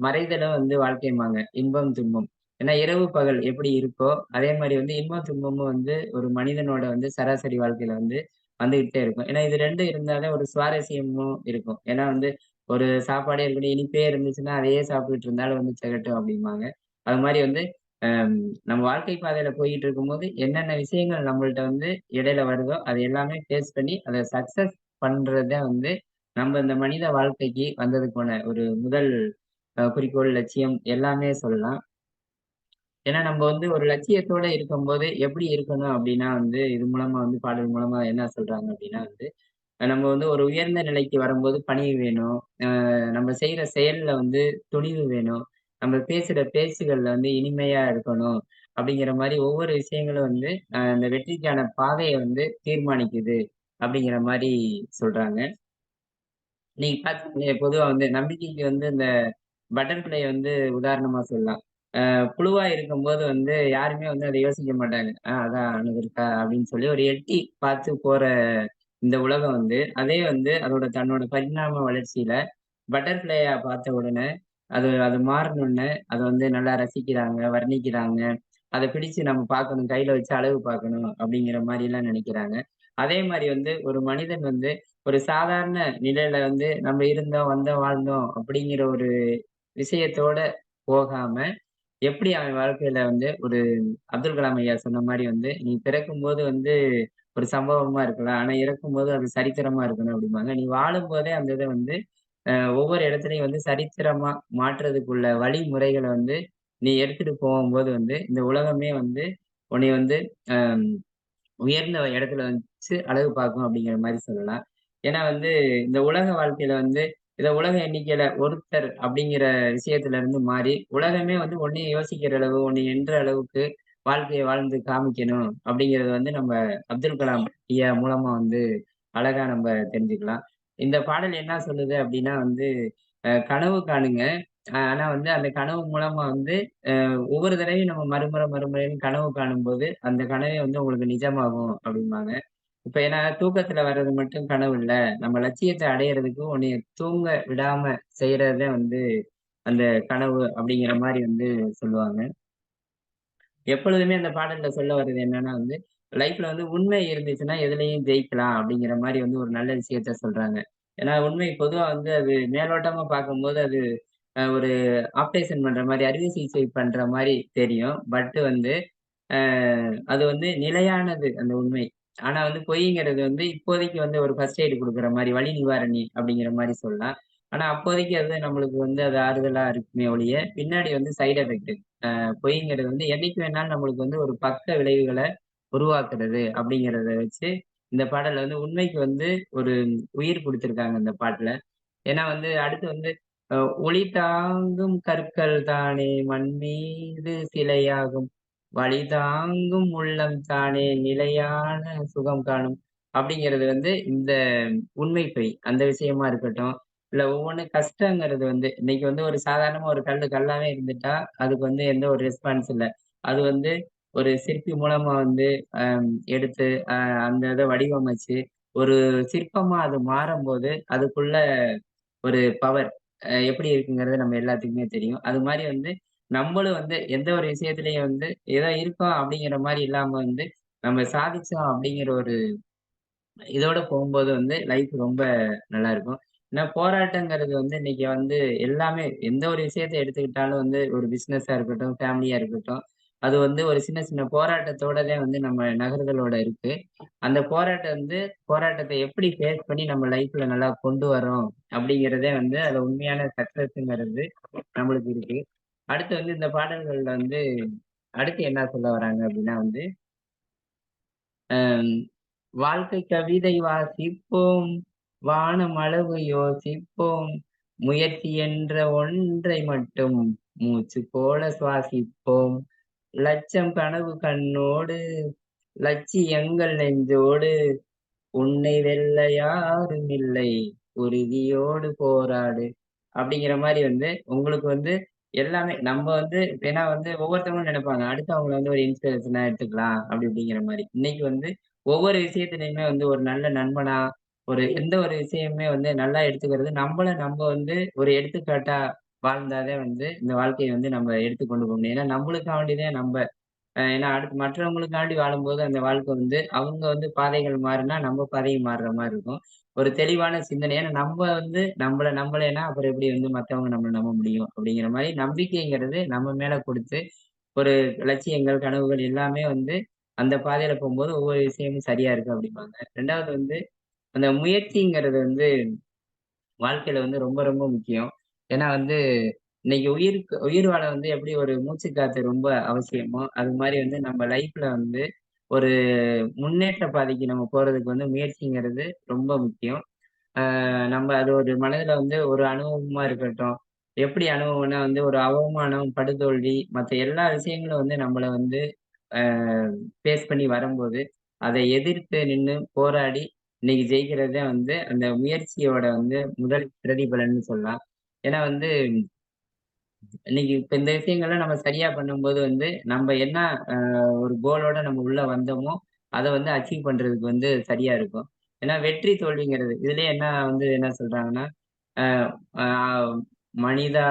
மறைதலும் வந்து வாழ்க்கைம்பாங்க. இன்பம், துன்பம். ஏன்னா இரவு, பகல் எப்படி இருக்கோ, அதே மாரி வந்து இன்பம், துன்பமும் வந்து ஒரு மனிதனோட வந்து சராசரி வாழ்க்கையில வந்து வந்துகிட்டே இருக்கும். ஏன்னா இது 2 இருந்தாலே ஒரு சுவாரஸ்யமும் இருக்கும். ஏன்னா வந்து ஒரு சாப்பாடே இருக்கட்டும், இனிப்பே இருந்துச்சுன்னா, அதையே சாப்பிட்டுட்டு இருந்தாலும் வந்து திகட்டும் அப்படிம்பாங்க. அது மாரி வந்து அம் நம்ம வாழ்க்கை பாதையில போயிட்டு இருக்கும்போது, என்னென்ன விஷயங்கள் நம்மள்ட்ட வந்து இடையில வருதோ, அது எல்லாமே ஃபேஸ் பண்ணி, அத சக்சஸ் பண்றது தான் வந்து நம்ம இந்த மனித வாழ்க்கைக்கு வந்ததுக்கான ஒரு முதல் குறிக்கோள், லட்சியம் எல்லாமே சொல்லலாம். ஏன்னா நம்ம வந்து ஒரு லட்சியத்தோட இருக்கும்போது எப்படி இருக்கணும் அப்படின்னா வந்து, இது மூலமா வந்து பாடல் மூலமா என்ன சொல்றாங்க அப்படின்னா வந்து, நம்ம வந்து ஒரு உயர்ந்த நிலைக்கு வரும்போது பணிவு வேணும். நம்ம செய்யற செயல்ல வந்து துணிவு வேணும். நம்ம பேசுற பேச்சுகள்ல வந்து இனிமையா இருக்கணும். அப்படிங்கிற மாரி ஒவ்வொரு விஷயங்களும் வந்து இந்த வெற்றிக்கான பாதைய வந்து தீர்மானிக்குது. அப்படிங்கிற மாரி சொல்றாங்க. நீங்க பார்த்தீங்களே பொதுவா வந்து நம்பிக்கைக்கு வந்து இந்த பட்டர்ஃப்ளை வந்து உதாரணமா சொல்லலாம். புழுவா இருக்கும்போது வந்து யாருமே வந்து அத யோசிக்க மாட்டாங்க. அதான் அணுகு இருக்கா அப்படின்னு சொல்லி ஒரு எட்டி பார்த்து போற இந்த உலகம் வந்து, அதே வந்து அதோட தன்னோட பரிணாம வளர்ச்சியில பட்டர்ஃப்ளையா பார்த்த உடனே, அது அது மாறுனோனே, அத வந்து நல்லா ரசிக்கிறாங்க, வர்ணிக்கிறாங்க. அத பிடிச்சு நம்ம பார்க்கணும், கையில வச்சு அழகு பார்க்கணும் அப்படிங்கிற மாரிலாம் நெனைக்கிறாங்க. அதே மாரி வந்து ஒரு மனிதன் வந்து ஒரு சாதாரண நிலையில வந்து நம்ம இருந்தோம், வந்தோம், வாழ்ந்தோம் அப்படிங்கிற ஒரு விஷயத்தோட போகாம, எப்படி அவன் வாழ்க்கையில வந்து ஒரு அப்துல் கலாம் ஐயா சொன்ன மாரி வந்து, "நீ பிறக்கும்போது வந்து ஒரு சம்பவமா இருக்கலாம். ஆனா இறக்கும்போது அது சரித்திரமா இருக்கணும்" அப்படிம்பாங்க. நீ வாழும்போதே அந்த இத வந்து ஒவ்வொரு இடத்துலயும் வந்து சரித்திரமா மாற்றுறதுக்குள்ள வழிமுறைகள வந்து நீ எடுத்துட்டு போகும்போது வந்து, இந்த உலகமே வந்து உன்னைய வந்து அ உயர்ந்த இடத்துல வச்சு அழகு பார்க்கும் அப்படிங்கிற மாரி சொல்லலாம். ஏன்னா வந்து இந்த உலக வாழ்க்கையில வந்து இத உலக எண்ணிக்கையில ஒருத்தர் அப்படிங்கிற விஷயத்துல இருந்து மாறி, உலகமே வந்து உன்னைய யோசிக்கிற அளவு, உன்னைய எண்ணுற அளவுக்கு வாழ்க்கைய வாழ்ந்து காமிக்கணும் அப்படிங்கிறது வந்து நம்ம அப்துல் கலாம் ஐயா மூலமா வந்து அழகா நம்ம தெரிஞ்சுக்கலாம். இந்த பாடல் என்ன சொல்லுது அப்படின்னா வந்து, கனவு காணுங்க. ஆனா வந்து அந்த கனவு மூலமா வந்து ஒவ்வொரு தடவையும் நம்ம மறுமுறைன்னு கனவு காணும்போது, அந்த கனவே வந்து உங்களுக்கு நிஜமாகும் அப்படிம்பாங்க. இப்ப ஏன்னா தூக்கத்துல வர்றது மட்டும் கனவு இல்ல. நம்ம லட்சியத்த அடையறதுக்கு உன்னைய தூங்க விடாம செய்யறது தான் வந்து அந்த கனவு அப்படிங்கிற மாரி வந்து சொல்லுவாங்க. எப்பொழுதுமே அந்த பாடல்ல சொல்ல வர்றது என்னன்னா வந்து, லைஃப்ல வந்து உண்மை இருந்துச்சுன்னா எதுலயும் ஜெயிக்கலாம் அப்படிங்கிற மாரி வந்து ஒரு நல்ல விஷயத்த சொல்றாங்க. ஏன்னா உண்மை பொதுவா வந்து அது மேலோட்டமா பார்க்கும்போது அது ஒரு ஆப்ரேஷன் பண்ற மாரி, அறுவை சிகிச்சை பண்ற மாரி தெரியும். பட் வந்து அ அது வந்து நிலையானது அந்த உண்மை. ஆனா வந்து பொய்ங்கிறது வந்து இப்போதைக்கு வந்து ஒரு ஃபர்ஸ்ட் எய்ட் குடுக்குற மாரி, வலி நிவாரணி அப்படிங்கிற மாரி சொல்லலாம். ஆனா அப்போதைக்கு அது நம்மளுக்கு வந்து அது ஆறுதலா இருக்குமே ஒழிய, பின்னாடி வந்து சைட் எஃபெக்ட். பொய்ங்கிறது வந்து என்னைக்கு வேணாலும் நம்மளுக்கு வந்து ஒரு பக்க விளைவுகள உருவாக்குறது அப்படிங்கிறத வச்சு, இந்த பாடல்ல வந்து உண்மைக்கு வந்து ஒரு உயிர் குடுத்திருக்காங்க இந்த பாட்டுல. ஏன்னா வந்து அடுத்து வந்து அ "ஒளி தாங்கும் கற்கள் தானே மண் மீது சிலையாகும். வலி தாங்கும் உள்ளம் தானே நிலையான சுகம் காணும்." அப்படிங்கிறது வந்து இந்த உண்மை பொய். அந்த விஷயமா இருக்கட்டும். இல்ல ஒவ்வொன்னும் கஷ்டங்கிறது வந்து இன்னைக்கு வந்து ஒரு சாதாரணமா ஒரு கல்லு கல்லாவே இருந்துட்டா, அதுக்கு வந்து எந்த ஒரு ரெஸ்பான்ஸ் இல்ல. அது வந்து ஒரு சிற்பி மூலமா வந்து எடுத்து அந்த இத வடிவமைச்சு, ஒரு சிற்பமா அது மாறும்போது, அதுக்குள்ள ஒரு பவர் எப்படி இருக்குங்கிறது நம்ம எல்லாத்துக்குமே தெரியும். அது மாரி வந்து நம்மளும் வந்து எந்த ஒரு விஷயத்திலயும் வந்து ஏதோ இருக்கோம் அப்படிங்கிற மாரி இல்லாம வந்து, நம்ம சாதிச்சோம் அப்படிங்கிற ஒரு இதோட போகும்போது வந்து லைஃப் ரொம்ப நல்லா இருக்கும். ஏன்னா போராட்டங்கிறது வந்து இன்னைக்கு வந்து எல்லாமே எந்த ஒரு விஷயத்த எடுத்துக்கிட்டாலும் வந்து ஒரு பிசினஸா இருக்கட்டும், ஃபேமிலியா இருக்கட்டும், அது வந்து ஒரு சின்ன சின்ன போராட்டத்தோடதான் வந்து நம்ம நகர்தலோட இருக்கு. அந்த போராட்டத்தை எப்படி ஃபேஸ் பண்ணி நம்ம லைஃப்ல நல்லா கொண்டு வரோம் அப்படிங்கிறதே வந்து அதுல உண்மையான சக்சஸ்ங்கிறது நம்மளுக்கு இருக்கு. அடுத்து வந்து இந்த பாடல்கள்ல வந்து அடுத்து என்ன சொல்ல வராங்க அப்படின்னா வந்து ஆஹ் வாழ்க்கை கவிதை வாசிப்போம், வானம் அளவு யோசிப்போம், முயற்சி என்ற ஒன்றை மட்டும் மூச்சு போல சுவாசிப்போம், லட்சம் கனவு கண்ணோடு, லட்சியங்கள் நெஞ்சோடு, உன்னை வெல்ல யாரும் இல்லை, உறுதியோடு போராடு அப்படிங்கிற மாதிரி வந்து உங்களுக்கு வந்து எல்லாமே நம்ம வந்து ஏன்னா வந்து ஒவ்வொருத்தவங்களும் நினைப்பாங்க அடுத்து அவங்கள வந்து ஒரு இன்ஸ்பிரேஷனா எடுத்துக்கலாம் அப்படி அப்படிங்கிற மாதிரி. இன்னைக்கு வந்து ஒவ்வொரு விஷயத்திலையுமே வந்து ஒரு நல்ல நண்பனா ஒரு எந்த ஒரு விஷயமே வந்து நல்லா எடுத்துக்கிறது நம்ம வந்து ஒரு எடுத்துக்காட்டா வாழ்ந்தாதே வந்து இந்த வாழ்க்கையை வந்து நம்ம எடுத்து கொண்டு போக முடியும். ஏன்னா நம்மளுக்காண்டிதான் நம்ம ஏன்னா அடுத்து மற்றவங்களுக்காண்டி வாழும்போது அந்த வாழ்க்கை வந்து அவங்க வந்து பாதைகள் மாறினா நம்ம பாதையும் மாறுற மாதிரி இருக்கும். ஒரு தெளிவான சிந்தனை. ஏன்னா நம்ம வந்து நம்மள நம்பலைன்னா அப்புறம் எப்படி வந்து மத்தவங்க நம்மள நம்ப முடியும் அப்படிங்கிற மாதிரி நம்பிக்கைங்கிறது நம்ம மேல கொடுத்து ஒரு லட்சியங்கள், கனவுகள் எல்லாமே வந்து அந்த பாதையில போகும்போது ஒவ்வொரு விஷயமும் சரியா இருக்கு அப்படிம்பாங்க. 2வது வந்து அந்த முயற்சிங்கிறது வந்து வாழ்க்கையில வந்து ரொம்ப ரொம்ப முக்கியம். ஏன்னா வந்து இன்னைக்கு உயிர் வாழ வந்து எப்படி ஒரு மூச்சு காத்து ரொம்ப அவசியமோ, அது மாரி வந்து நம்ம லைஃப்ல வந்து ஒரு முன்னேற்ற பாதைக்கு நம்ம போறதுக்கு வந்து முயற்சிங்கிறது ரொம்ப முக்கியம். நம்ம அது ஒரு மனதுல வந்து ஒரு அனுபவமா இருக்கட்டும். எப்படி அனுபவம்னா வந்து ஒரு அவமானம், படுதோல்வி மத்த எல்லா விஷயங்களும் வந்து நம்மள வந்து அ ஃபேஸ் பண்ணி வரும்போது, அதை எதிர்த்து நின்னு போராடி இன்னைக்கு ஜெயிக்கிறது தான் வந்து அந்த முயற்சியோட வந்து முதல் பிரதிபலன்னு சொல்லலாம். ஏன்னா வந்து இன்னைக்கு இப்ப இந்த விஷயங்கள்லாம் நம்ம சரியா பண்ணும்போது வந்து நம்ம என்ன ஒரு கோலோட நம்ம உள்ள வந்தோமோ, அத வந்து அச்சீவ் பண்றதுக்கு வந்து சரியா இருக்கும். ஏன்னா வெற்றி தோல்விங்கிறது இதுலயே என்ன சொல்றாங்கன்னா, அ ஆ "மனிதா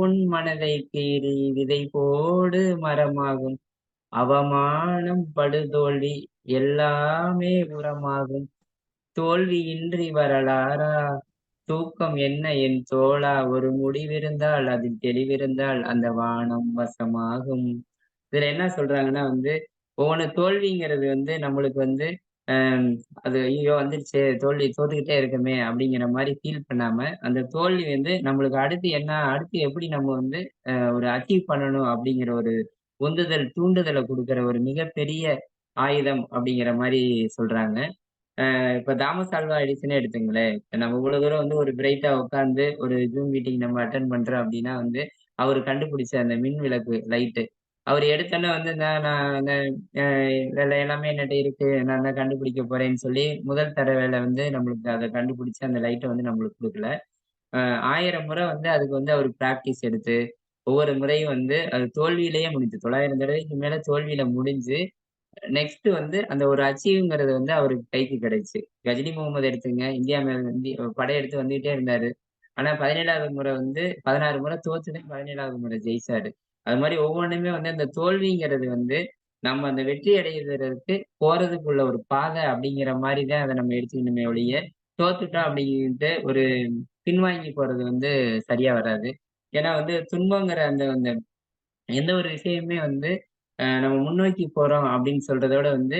உன் மனதைக் கீறி விதை போடு மரமாகும். அவமானம், படுதோல்வி எல்லாமே உரமாகும். தோல்வியின்றி வரலாறா? தூக்கம் என்ன என் தோழா? ஒரு முடிவிருந்தால் அதில் தெளிவிருந்தால் அந்த வானம் வசமாகும்." இதுல என்ன சொல்றாங்கன்னா வந்து, ஒவ்வொன்னு தோல்விங்கிறது வந்து நம்மளுக்கு வந்து அம் அது ஐய்யயோ! வந்துருச்சே தோல்வி தோத்துக்கிட்டே இருக்கோமே! அப்படிங்கிற மாரி ஃபீல் பண்ணாம, அந்த தோல்வி வந்து நம்மளுக்கு அடுத்து எப்படி நம்ம வந்து ஒரு அச்சீவ் பண்ணணும் அப்படிங்கிற ஒரு தூண்டுதல குடுக்கிற ஒரு மிகப்பெரிய ஆயுதம் அப்படிங்கிற மாரி சொல்றாங்க. இப்ப தாமஸ் ஆல்வா எடிசனே எடுத்துங்களேன். இப்ப நம்ம இவ்வளவு தூரம் வந்து ஒரு பிரைட்டா உட்கார்ந்து ஒரு ஜூம் மீட்டிங் நம்ம அட்டெண்ட் பண்றோம் அப்படின்னா வந்து, அவரு கண்டுபிடிச்ச அந்த மின் விளக்கு லைட்டு. அவரு எடுத்தோனே வந்து நான் இந்த இதுல எல்லாமே என்ட்ட இருக்கு. நான் தான் கண்டுபிடிக்க போறேன்னு சொல்லி முதல் தடவையில வந்து நம்மளுக்கு அத கண்டுபிடிச்சு அந்த லைட்ட வந்து நம்மளுக்கு குடுக்கல. அ 1000 முறை வந்து அதுக்கு வந்து அவரு பிராக்டிஸ் எடுத்து, ஒவ்வொரு முறையும் வந்து அது தோல்வியிலேயே முடிஞ்சு 900 தடவைக்கு மேல தோல்வியில முடிஞ்சு நெக்ஸ்ட் வந்து அந்த ஒரு அச்சீவ்ங்கிறது வந்து அவருக்கு கைக்கு கிடைச்சு. கஜினி முகமது எடுத்துங்க. இந்தியா மேல படையெடுத்து வந்துகிட்டே இருந்தாரு. ஆனா 17வது முறை வந்து 16 முறை தோத்துட்டு 17வது முறை ஜெயிச்சாரு. அது மாரி ஒவ்வொன்னுமே வந்து அந்த தோல்விங்கிறது வந்து, நம்ம அந்த வெற்றி அடையறதுக்கு போறதுக்குள்ள ஒரு பாதை அப்படிங்கிற மாரி தான் அத நம்ம எடுத்துக்கணுமே ஒழிய, தோத்துட்டோம் அப்படின்ட்டு ஒரு பின்வாங்கி போறது வந்து சரியா வராது. ஏன்னா வந்து துன்பங்கிற அந்த அந்த எந்த ஒரு விஷயமுமே வந்து நம்ம முன்னோக்கி போறோம் அப்படின்னு சொல்றத விட வந்து,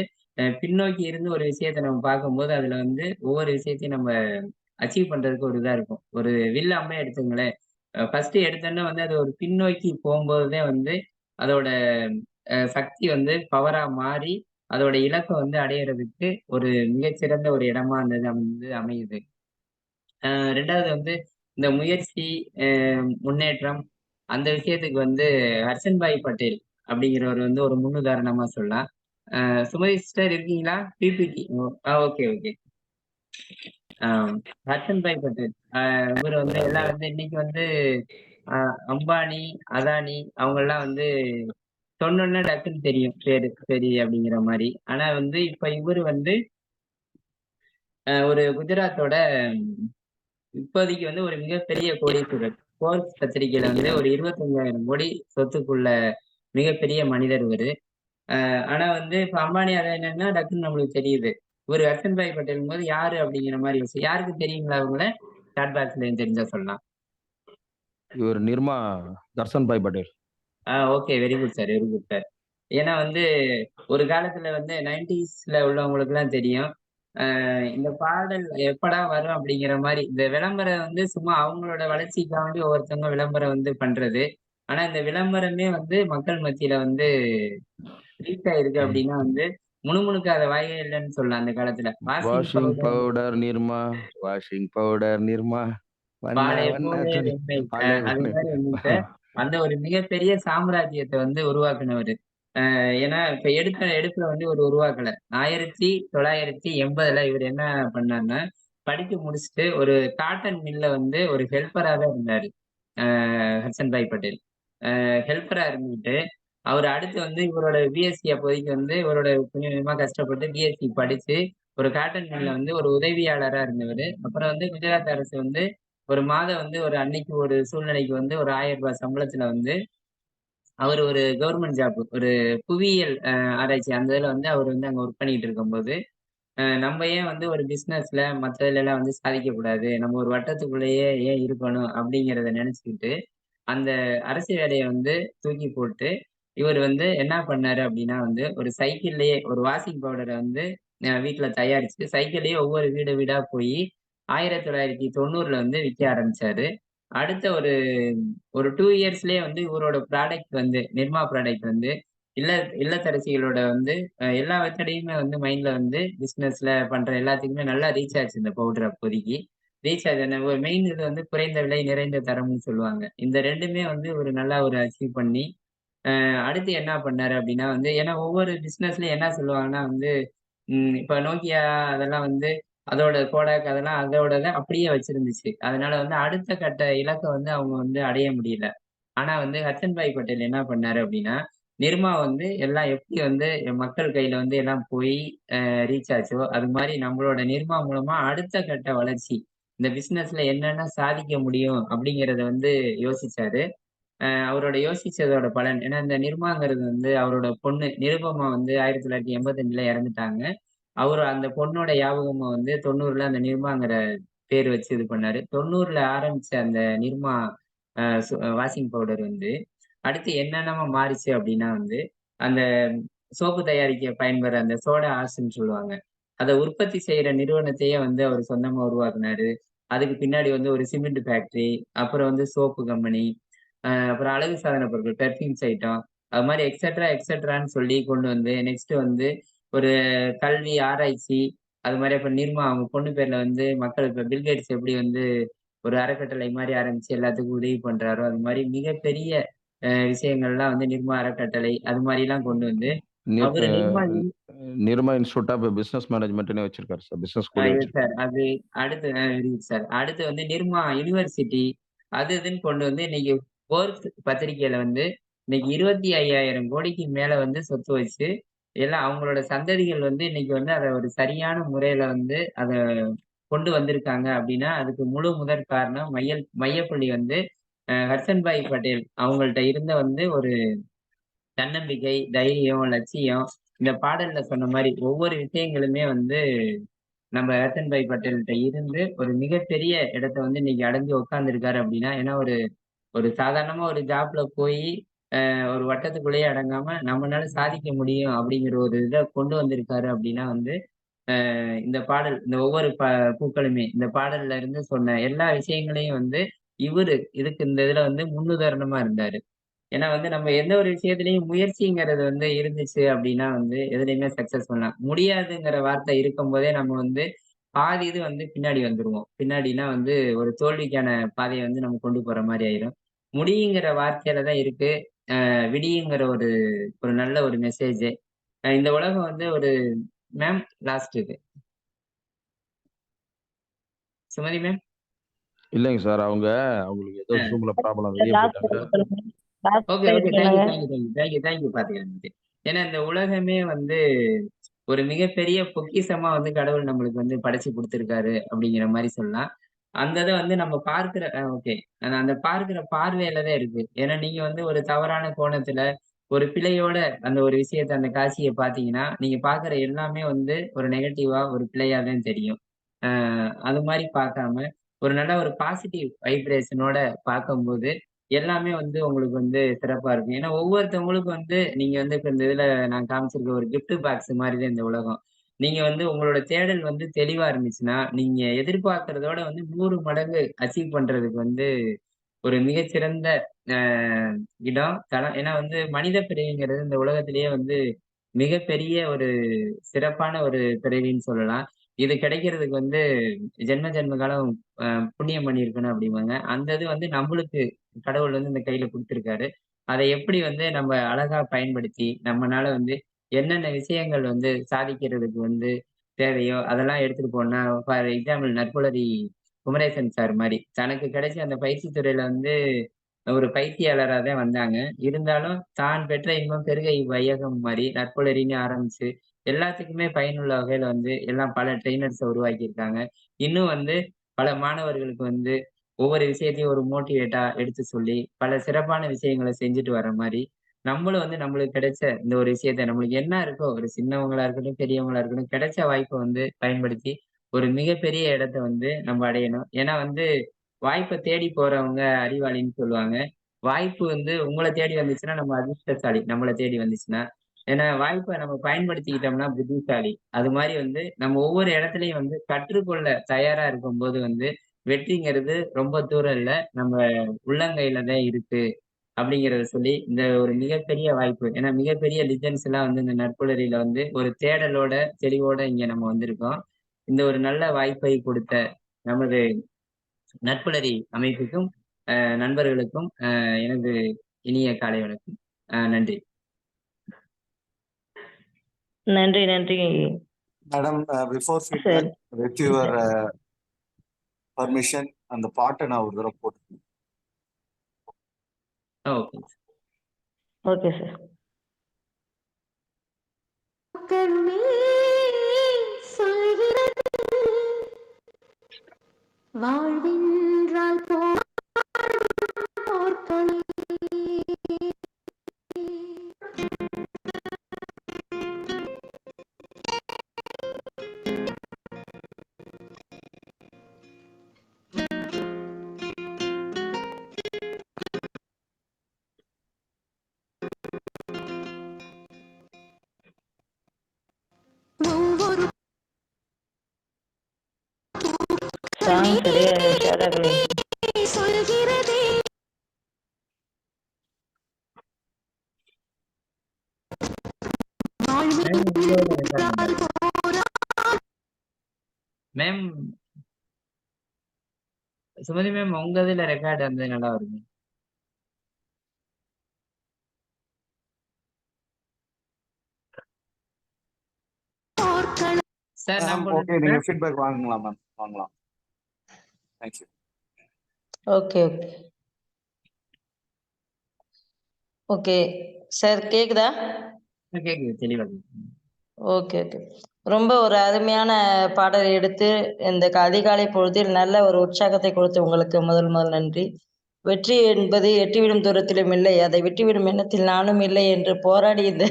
பின்னோக்கி இருந்து ஒரு விஷயத்த நம்ம பார்க்கும்போது, அதுல வந்து ஒவ்வொரு விஷயத்தையும் நம்ம அச்சீவ் பண்றதுக்கு ஒரு இதா இருக்கும். ஒரு வில் அம்பே எடுத்துங்களேன். ஃபர்ஸ்ட் எடுத்தோனே வந்து அது ஒரு பின்னோக்கி போம்போது தான் வந்து, அதோட சக்தி வந்து பவரா மாறி, அதோட இலக்க வந்து அடையறதுக்கு ஒரு மிகச்சிறந்த ஒரு இடமா அந்த இது வந்து அமையுது. 2வது வந்து இந்த முயற்சி, அ முன்னேற்றம் அந்த விஷயத்துக்கு வந்து ஹர்சன் பாய் பட்டேல் அப்படிங்கிறவர் வந்து ஒரு முன்னுதாரணமா சொல்லலாம். சுமதி சிஸ்டர் இருக்கீங்களா? PPT okay, okay. ஆ ஹர்சன் பாய் பட்டேல். இவரு வந்து எல்லாம் வந்து இன்னைக்கு வந்து அம்பானி, அதானி அவங்கலாம் வந்து சொன்னோனே டக்குன்னு தெரியும் பேரு. சரி அப்படிங்கிற மாரி. ஆனா வந்து இப்ப இவரு வந்து ஒரு குஜராத்தோட இப்போதைக்கு வந்து ஒரு மிகப்பெரிய கோடீஸ்வரர். ஃபோர்ப்ஸ் பத்திரிகையில வந்து ஒரு 25,000 கோடி சொத்துக்குள்ள மிகப்பெரிய மனிதர் இவரு. ஆனா வந்து இப்ப அம்பானி அதானின்னா டக்குன்னு நம்மளுக்கு தெரியுது. இவரு ஹர்ஷன் பாய் பட்டேல்ங்கும்போது யாரு அப்படிங்கிற மாரி யோசி யாருக்கு தெரியுங்களா இவங்கள? சாட் பாக்ஸ்ல தெரிஞ்சா சொல்லலாம். இவர் Nirma Darshan bhai Patel. Okay. Very good sir, very good sir. ஏன்னா வந்து ஒரு காலத்துல வந்து 90ஸ்ல உள்ளவங்களுக்கு எல்லாம் தெரியும். இந்த பாடல் எப்படா வரும் அப்படிங்கிற மாதிரி இந்த விளம்பரம் வந்து சும்மா அவங்களோட வளர்ச்சிக்காண்டி ஒவ்வொருத்தவங்க விளம்பரம் வந்து பண்றது. ஆனா இந்த விளம்பரமே வந்து மக்கள் மத்தியில வந்து ரீச் ஆயிருக்கு அப்படின்னா வந்து முணுமுணுக்காத வாயே இல்லைன்னு சொல்லலாம் அந்த காலத்துல. Washing washing powder, powder Nirma, washing powder Nirma, வண்ண பாலே வண்ண போலே துணி, வெண்மை. பாலே அது பண்ணு. மாதிரி வந்துட்டு அந்த ஒரு மிகப்பெரிய சாம்ராஜ்யத்தை வந்து உருவாக்குனவரு. ஏன்னா இப்ப எடுப்புல வந்து ஒரு உருவாக்கல. 1980ல இவர் என்ன பண்ணாருன்னா, படிச்சு முடிச்சுட்டு ஒரு காட்டன் மில்ல வந்து ஒரு ஹெல்ப்பரா தான் இருந்தாரு. ஹட்சன் பாய் பட்டேல். ஹெல்ப்பரா இருந்துட்டு, அவரு அடுத்து வந்து இவரோட பிஎஸ்சி அப்போதைக்கு வந்து இவரோட கொஞ்சம் கொஞ்சமா கஷ்டப்பட்டு பிஎஸ்சி படிச்சு, ஒரு காட்டன் மில்ல வந்து ஒரு உதவியாளரா இருந்தவரு. அப்புறம் வந்து குஜராத் அரசு வந்து ஒரு மாதம் வந்து ஒரு அன்னைக்கு ஒரு சூழ்நிலைக்கு வந்து ஒரு ரூ. 1000 சம்பளத்துல வந்து அவரு ஒரு கவர்மெண்ட் ஜாப் ஒரு புவியியல் ஆராய்ச்சி அந்த இதுல வந்து அவர் வந்து அங்க ஒர்க் பண்ணிட்டு இருக்கும்போது, நம்ம ஏன் வந்து ஒரு பிசினஸ்ல மத்ததுல எல்லாம் வந்து சாதிக்கக் கூடாது? நம்ம ஒரு வட்டத்துக்குள்ளேயே ஏன் இருக்கணும்? அப்படிங்கிறத நினைச்சுக்கிட்டு, அந்த அரசு வேலைய வந்து தூக்கி போட்டு, இவர் வந்து என்ன பண்ணாரு அப்படின்னா வந்து, ஒரு சைக்கிள்லயே ஒரு வாஷிங் பவுடர வந்து வீட்ல தயாரிச்சு, சைக்கிள்லயே ஒவ்வொரு வீடு வீடா போயி 1990ல வந்து விக்க ஆரம்பிச்சாரு. அடுத்த ஒரு ஒரு 2 இயர்ஸ்லயே வந்து இவரோட ப்ராடக்ட் வந்து நிர்மா ப்ராடக்ட் வந்து இல்ல இல்லத்தரசிகளோட வந்து எல்லா மெத்தடையுமே வந்து மைண்ட்ல வந்து பிசினஸ்ல பண்ற எல்லாத்துக்குமே நல்லா ரீச் ஆச்சு இந்த பவுடர் அப்போதைக்கு. ரீச் ஆகுது. ஒரு மெயின் இது வந்து குறைந்த விலை, நிறைந்த தரம்னு சொல்லுவாங்க. இந்த 2மே வந்து ஒரு நல்லா ஒரு அச்சீவ் பண்ணி, அடுத்து என்ன பண்ணாரு அப்டின்னா வந்து ஏன்னா ஒவ்வொரு பிசினஸ்லயும் என்ன சொல்லுவாங்கன்னா வந்து, இப்ப Nokia அதெல்லாம் வந்து அதோட கோடாக் அதெல்லாம் அதோடத அப்படியே வச்சிருந்துச்சு. அதனால வந்து அடுத்த கட்ட இலக்க வந்து அவங்க வந்து அடைய முடியல. ஆனா வந்து ஹட்சன் பாய் பட்டேல் என்ன பண்ணாரு அப்டின்னா, நிர்மா வந்து எல்லாம் எப்படி வந்து மக்கள் கையில வந்து எல்லாம் போய் ரீச் ஆச்சோ, அது மாரி நம்மளோட நிர்மா மூலமா அடுத்த கட்ட வளர்ச்சி, இந்த பிசினஸ்ல என்னென்ன சாதிக்க முடியும் அப்படிங்கிறத வந்து யோசிச்சாரு. அவரோட யோசிச்சதோட பலன் ஏன்னா இந்த நிர்மாங்கிறது வந்து அவரோட பொண்ணு நிருபமா வந்து 1985ல இறந்துட்டாங்க. அவரு அந்த பொண்ணோட ஞாபகமா வந்து 90ல அந்த நிர்மாங்கிற பேர் வச்சு இது பண்ணாரு. 90ல ஆரம்பிச்ச அந்த நிர்மா வாஷிங் பவுடர் வந்து அடுத்து என்னென்னமா மாறிச்சு அப்டின்னா வந்து, அந்த சோப்பு தயாரிக்க பயன்படுற அந்த சோடா ஆஷ்ன்னு சொல்லுவாங்க. அத உற்பத்தி செய்ற நிறுவனத்தையே வந்து அவரு சொந்தமா உருவாக்குனாரு. அதுக்கு பின்னாடி வந்து ஒரு சிமெண்ட் ஃபேக்டரி, அப்புறம் வந்து சோப்பு கம்பெனி, அப்புறம் அழகு சாதன பொருட்கள், பெர்ஃப்யூம்ஸ் ஐட்டம். அது மாரி எக்ஸெட்ரா, எக்ஸெட்ரான்னு சொல்லி கொண்டு வந்து நெக்ஸ்ட் வந்து ஒரு கல்வி, ஆராய்ச்சி, அது மாரி அப்புறம் நிர்மா அவங்க பொண்ணு பேர்ல வந்து மக்கள் இப்ப பில்கேட்ஸ் எப்படி வந்து ஒரு அறக்கட்டளை மாரி ஆரம்பிச்சு எல்லாத்துக்கும் உதவி பண்றாரோ, அது மாரி மிகப்பெரிய விஷயங்கள்லாம் வந்து நிர்மா அறக்கட்டளை, அது மாரிலாம் கொண்டு வந்து நிர் அவரு அ Nirma Nirma institute of business மேனேஜ்மென்ட்னே வச்சிருக்காரு சார். பிசினஸ் ஸ்கூலே இருக்கு சார். வச்சிருக்காரு. அது அடுத்து இருக்கு சார். அடுத்து வந்து நிர்மா யுனிவர்சிட்டி அது இதுன்னு கொண்டு வந்து இன்னைக்கு ஃபோர்ப்ஸ் பத்திரிக்கையில வந்து இன்னைக்கு 25,000 கோடிக்கு மேல வந்து சொத்து வச்சு, எல்லாம் அவங்களோட சந்ததிகள் வந்து இன்னைக்கு வந்து அத ஒரு சரியான முறையில வந்து அத கொண்டு வந்திருக்காங்க அப்படின்னா, அதுக்கு முழு முதற் காரணம் மையப்புள்ளி வந்து ஹட்சன் பாய் பட்டேல் அவங்கள்ட்ட இருந்த வந்து ஒரு தன்னம்பிக்கை, தைரியம், லட்சியம். இந்த பாடல்ல சொன்ன மாரி ஒவ்வொரு விஷயங்களுமே வந்து நம்ம ரத்தன் பாய் பட்டேல்ட்ட இருந்து ஒரு மிகப்பெரிய இடத்த வந்து இன்னைக்கு அடைஞ்சு உட்கார்ந்திருக்காரு அப்படின்னா, ஏன்னா ஒரு ஒரு சாதாரணமா ஒரு ஜாப்ல போயி, ஒரு வட்டத்துக்குள்ளேயே அடங்காம நம்மனால சாதிக்க முடியும் அப்படிங்கிற ஒரு இத கொண்டு வந்திருக்காரு அப்படின்னா வந்து, இந்த பாடல் இந்த ஒவ்வொரு பூக்களுமே இந்த பாடல்ல இருந்து சொன்ன எல்லா விஷயங்களையும் வந்து இதுக்கு இந்த இதுல வந்து முன்னுதாரணமா இருந்தாரு. ஏன்னா வந்து நம்ம எந்த ஒரு விஷயத்திலயும் முயற்சிங்கிறது வந்து இருந்துச்சு அப்படின்னா வந்து எதுலயுமே சக்சஸ் பண்ணலாம். முடியாதுங்கிற வார்த்தை இருக்கும்போதே நம்ம வந்து பாதி இது வந்து பின்னாடி வந்துருவோம். பின்னாடினா வந்து ஒரு தோல்விக்கான பாதைய வந்து நம்ம கொண்டு போற மாரி ஆயிரும். முடியுங்கிற வார்த்தையில தான் இருக்கு. விடியுங்கிற ஒரு ஒரு நல்ல ஒரு மெசேஜ். இந்த உலகம் வந்து ஒரு மேம் லாஸ்ட் இது. சுமதி மேம். இல்லைங்க சார். அவங்களுக்கு ஏதோ அ. Zoomல ப்ராப்ளம் வெளிய லாஸ்ட் போயிட்டாங்க. சொல்லுங்க. Last okay, okay. சொல்லுங்க. தேங்க் யூ பாத்துக்கிறேன். ஏன்னா இந்த உலகமே வந்து ஒரு மிகப்பெரிய பொக்கிஷமா வந்து கடவுள் நம்மளுக்கு வந்து படைச்சு குடுத்திருக்காரு அப்படிங்கிற மாரி சொல்லலாம். அந்த இத வந்து நம்ம பார்க்கிற ஓகே. அந்த பார்க்கிற பார்வையில தான் இருக்கு. ஏன்னா நீங்க வந்து ஒரு தவறான கோணத்துல, ஒரு பிழையோட அந்த ஒரு விஷயத்த அந்த காட்சிய பார்த்தீங்கன்னா, நீங்க பார்க்கிற எல்லாமே வந்து ஒரு நெகட்டிவா, ஒரு பிழையா தான் தெரியும். அது மாரி பார்க்காம, ஒரு நல்ல ஒரு பாசிட்டிவ் வைப்ரேஷனோட பார்க்கும்போது எல்லாமே வந்து உங்களுக்கு வந்து சிறப்பா இருக்கும். ஏன்னா ஒவ்வொருத்தவங்களுக்கும் வந்து நீங்க வந்து இப்ப இந்த இதுல நான் காமிச்சிருக்க ஒரு கிஃப்ட் பாக்ஸ் மாதிரி தான் இந்த உலகம். நீங்க வந்து உங்களோட தேடல் வந்து தெளிவா இருந்துச்சுன்னா, நீங்க எதிர்பார்க்கிறதோட வந்து 100 மடங்கு அச்சீவ் பண்றதுக்கு வந்து ஒரு மிகச்சிறந்த அ இடம், தளம். ஏன்னா வந்து மனித பிறவிங்கிறது இந்த உலகத்திலேயே வந்து மிகப்பெரிய ஒரு சிறப்பான ஒரு பிறவின்னு சொல்லலாம். இது கிடைக்கிறதுக்கு வந்து ஜென்ம ஜென்ம காலம் அ புண்ணியம் பண்ணியிருக்கணும் அப்படிம்பாங்க. அந்த இது வந்து நம்மளுக்கு கடவுள் வந்து இந்த கையில குடுத்திருக்காரு. அதை எப்படி வந்து நம்ம அழகா பயன்படுத்தி, நம்மனால வந்து என்னென்ன விஷயங்கள் வந்து சாதிக்கிறதுக்கு வந்து தேவையோ, அதெல்லாம் எடுத்துட்டு போனா ஃபார் எக்ஸாம்பிள் நற்புலரி குமரேசன் சார் மாரி. தனக்கு கிடைச்ச அந்த பயிற்சி துறையில வந்து ஒரு பயிற்சியாளரா தான் வந்தாங்க. இருந்தாலும் தான் பெற்ற இன்பம் பெருக இவ்வையகம் மாரி நற்புலரின்னு ஆரம்பிச்சு, எல்லாத்துக்குமே பயனுள்ள வகையில வந்து எல்லாம் பல ட்ரெய்னர்ஸ உருவாக்கியிருக்காங்க. இன்னும் வந்து பல மாணவர்களுக்கு வந்து ஒவ்வொரு விஷயத்தையும் ஒரு மோட்டிவேட்டா எடுத்து சொல்லி, பல சிறப்பான விஷயங்கள செஞ்சுட்டு வர மாரி, நம்மளும் வந்து நம்மளுக்கு கிடைச்ச இந்த ஒரு விஷயத்த நம்மளுக்கு என்ன இருக்கோ, ஒரு சின்னவங்களா இருக்கட்டும், பெரியவங்களா இருக்கட்டும், கிடைச்ச வாய்ப்ப வந்து பயன்படுத்தி, ஒரு மிகப்பெரிய இடத்த வந்து நம்ம அடையணும். ஏன்னா வந்து வாய்ப்ப தேடி போறவங்க அறிவாளின்னு சொல்லுவாங்க. வாய்ப்பு வந்து உங்கள தேடி வந்துச்சுன்னா, நம்ம அதிர்ஷ்டசாலி. நம்மள தேடி வந்துச்சுன்னா. ஏன்னா வாய்ப்ப நம்ம பயன்படுத்திக்கிட்டோம்னா புத்திசாலி. அது மாரி வந்து நம்ம ஒவ்வொரு இடத்துலயும் வந்து கற்றுக்கொள்ள தயாரா இருக்கும்போது வந்து, வெற்றிங்கிறது ரொம்ப தூரம் இல்ல. நம்ம உள்ளங்கையில தான் இருக்கு. அப்படிங்கிறத சொல்லி, இந்த ஒரு மிகப்பெரிய வாய்ப்பு. ஏன்னா மிகப்பெரிய லிஜெண்ட்ஸ் எல்லாம் வந்து இந்த நட்புலரில வந்து ஒரு தேடலோட, தெளிவோட இங்க நம்ம வந்திருக்கோம். இந்த ஒரு நல்ல வாய்ப்பை கொடுத்த நமது நட்புலரி அமைப்புக்கும், நண்பர்களுக்கும் எனது இனிய காலை வணக்கம். நன்றி. நன்றி, நன்றி madam, before sir. Feedback with your permission அந்த பாட்டை நான் ஒரு தடவை போட்டு ஓகே. Okay sir. கண்ணே சொல்கிறது வாழ்வென்றால் போர்க்களம். ஒவ்வொரு சாங் சரியா ஷேர் ஆகலை. சொல்கிறதே மேம் உங்களோட ரெக்கார்ட் வாழ்வென்றால் மேம் சுமதி மேம் உங்க இதுல ரெக்கார்ட் வந்து நல்லா வருது. போர்க்களம். சார் நான் ஓகே, போடட்டுமா? நீங்க ஃபீட்பேக் வாங்கலாம் மேம், வாங்கலாம். Thank you. Okay, okay. Okay. Sir கேக்குதா? கேக்குது தெளிவா கேக்குது. Okay, okay. ரொம்ப ஒரு அருமையான பாடலை எடுத்து இந்த அதிகாலை பொழுதில் நல்ல ஒரு உற்சாகத்தை கொடுத்து உங்களுக்கு முதல் நன்றி. வெற்றி என்பது எட்டிவிடும் தூரத்திலும் இல்லை, அதை வெட்டிவிடும் எண்ணத்தில் நானும் இல்லை என்று போராடி இந்த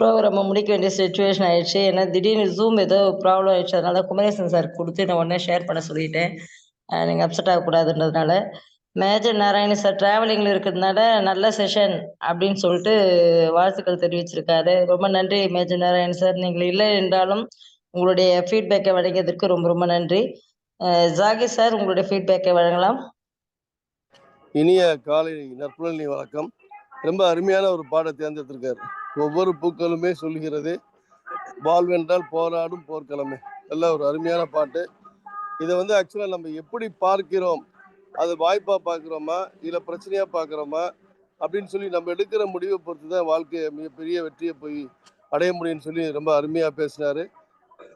ப்ரோக்ராமை முடிக்க வேண்டிய சுச்சுவேஷன் ஆயிடுச்சு. ஏன்னா திடீர்னு ஜூம் ஏதோ ப்ராப்ளம் ஆயிடுச்சு. அதனால குமரேசன் சார் கொடுத்து நான் உடனே ஷேர் பண்ண சொல்லிட்டேன். நீங்கள் அப்செட் ஆகக்கூடாதுன்றதுனால. மேஜர் நாராயண சார் டிராவலிங்கில் இருக்கிறதுனால நல்ல செஷன் அப்படின்னு சொல்லிட்டு வாழ்த்துக்கள் தெரிவிச்சிருக்காரு. ரொம்ப நன்றி மேஜர் நாராயண சார். நீங்கள் இல்லை என்றாலும் உங்களுடைய ஃபீட்பேக்கை வழங்கியதற்கு ரொம்ப ரொம்ப நன்றி. ஜாகிர் சார் உங்களுடைய ஃபீட்பேக்கை வழங்கலாம். இனிய காலை நற்புலனி வணக்கம். ரொம்ப அருமையான ஒரு பாடை தேர்ந்தெடுத்திருக்காரு. ஒவ்வொரு பூக்களுமே சொல்கிறது வாழ்வென்றால் போராடும் போர்க்களமே. நல்ல ஒரு அருமையான பாட்டு. இதை வந்து ஆக்சுவலாக நம்ம எப்படி பார்க்கிறோம், அது வாய்ப்பாக பார்க்குறோமா இல்லை பிரச்சனையாக பார்க்குறோமா அப்படின்னு சொல்லி நம்ம எடுக்கிற முடிவை பொறுத்து தான் வாழ்க்கையை மிகப்பெரிய வெற்றியை போய் அடைய முடியும்னு சொல்லி ரொம்ப அருமையாக பேசினார்.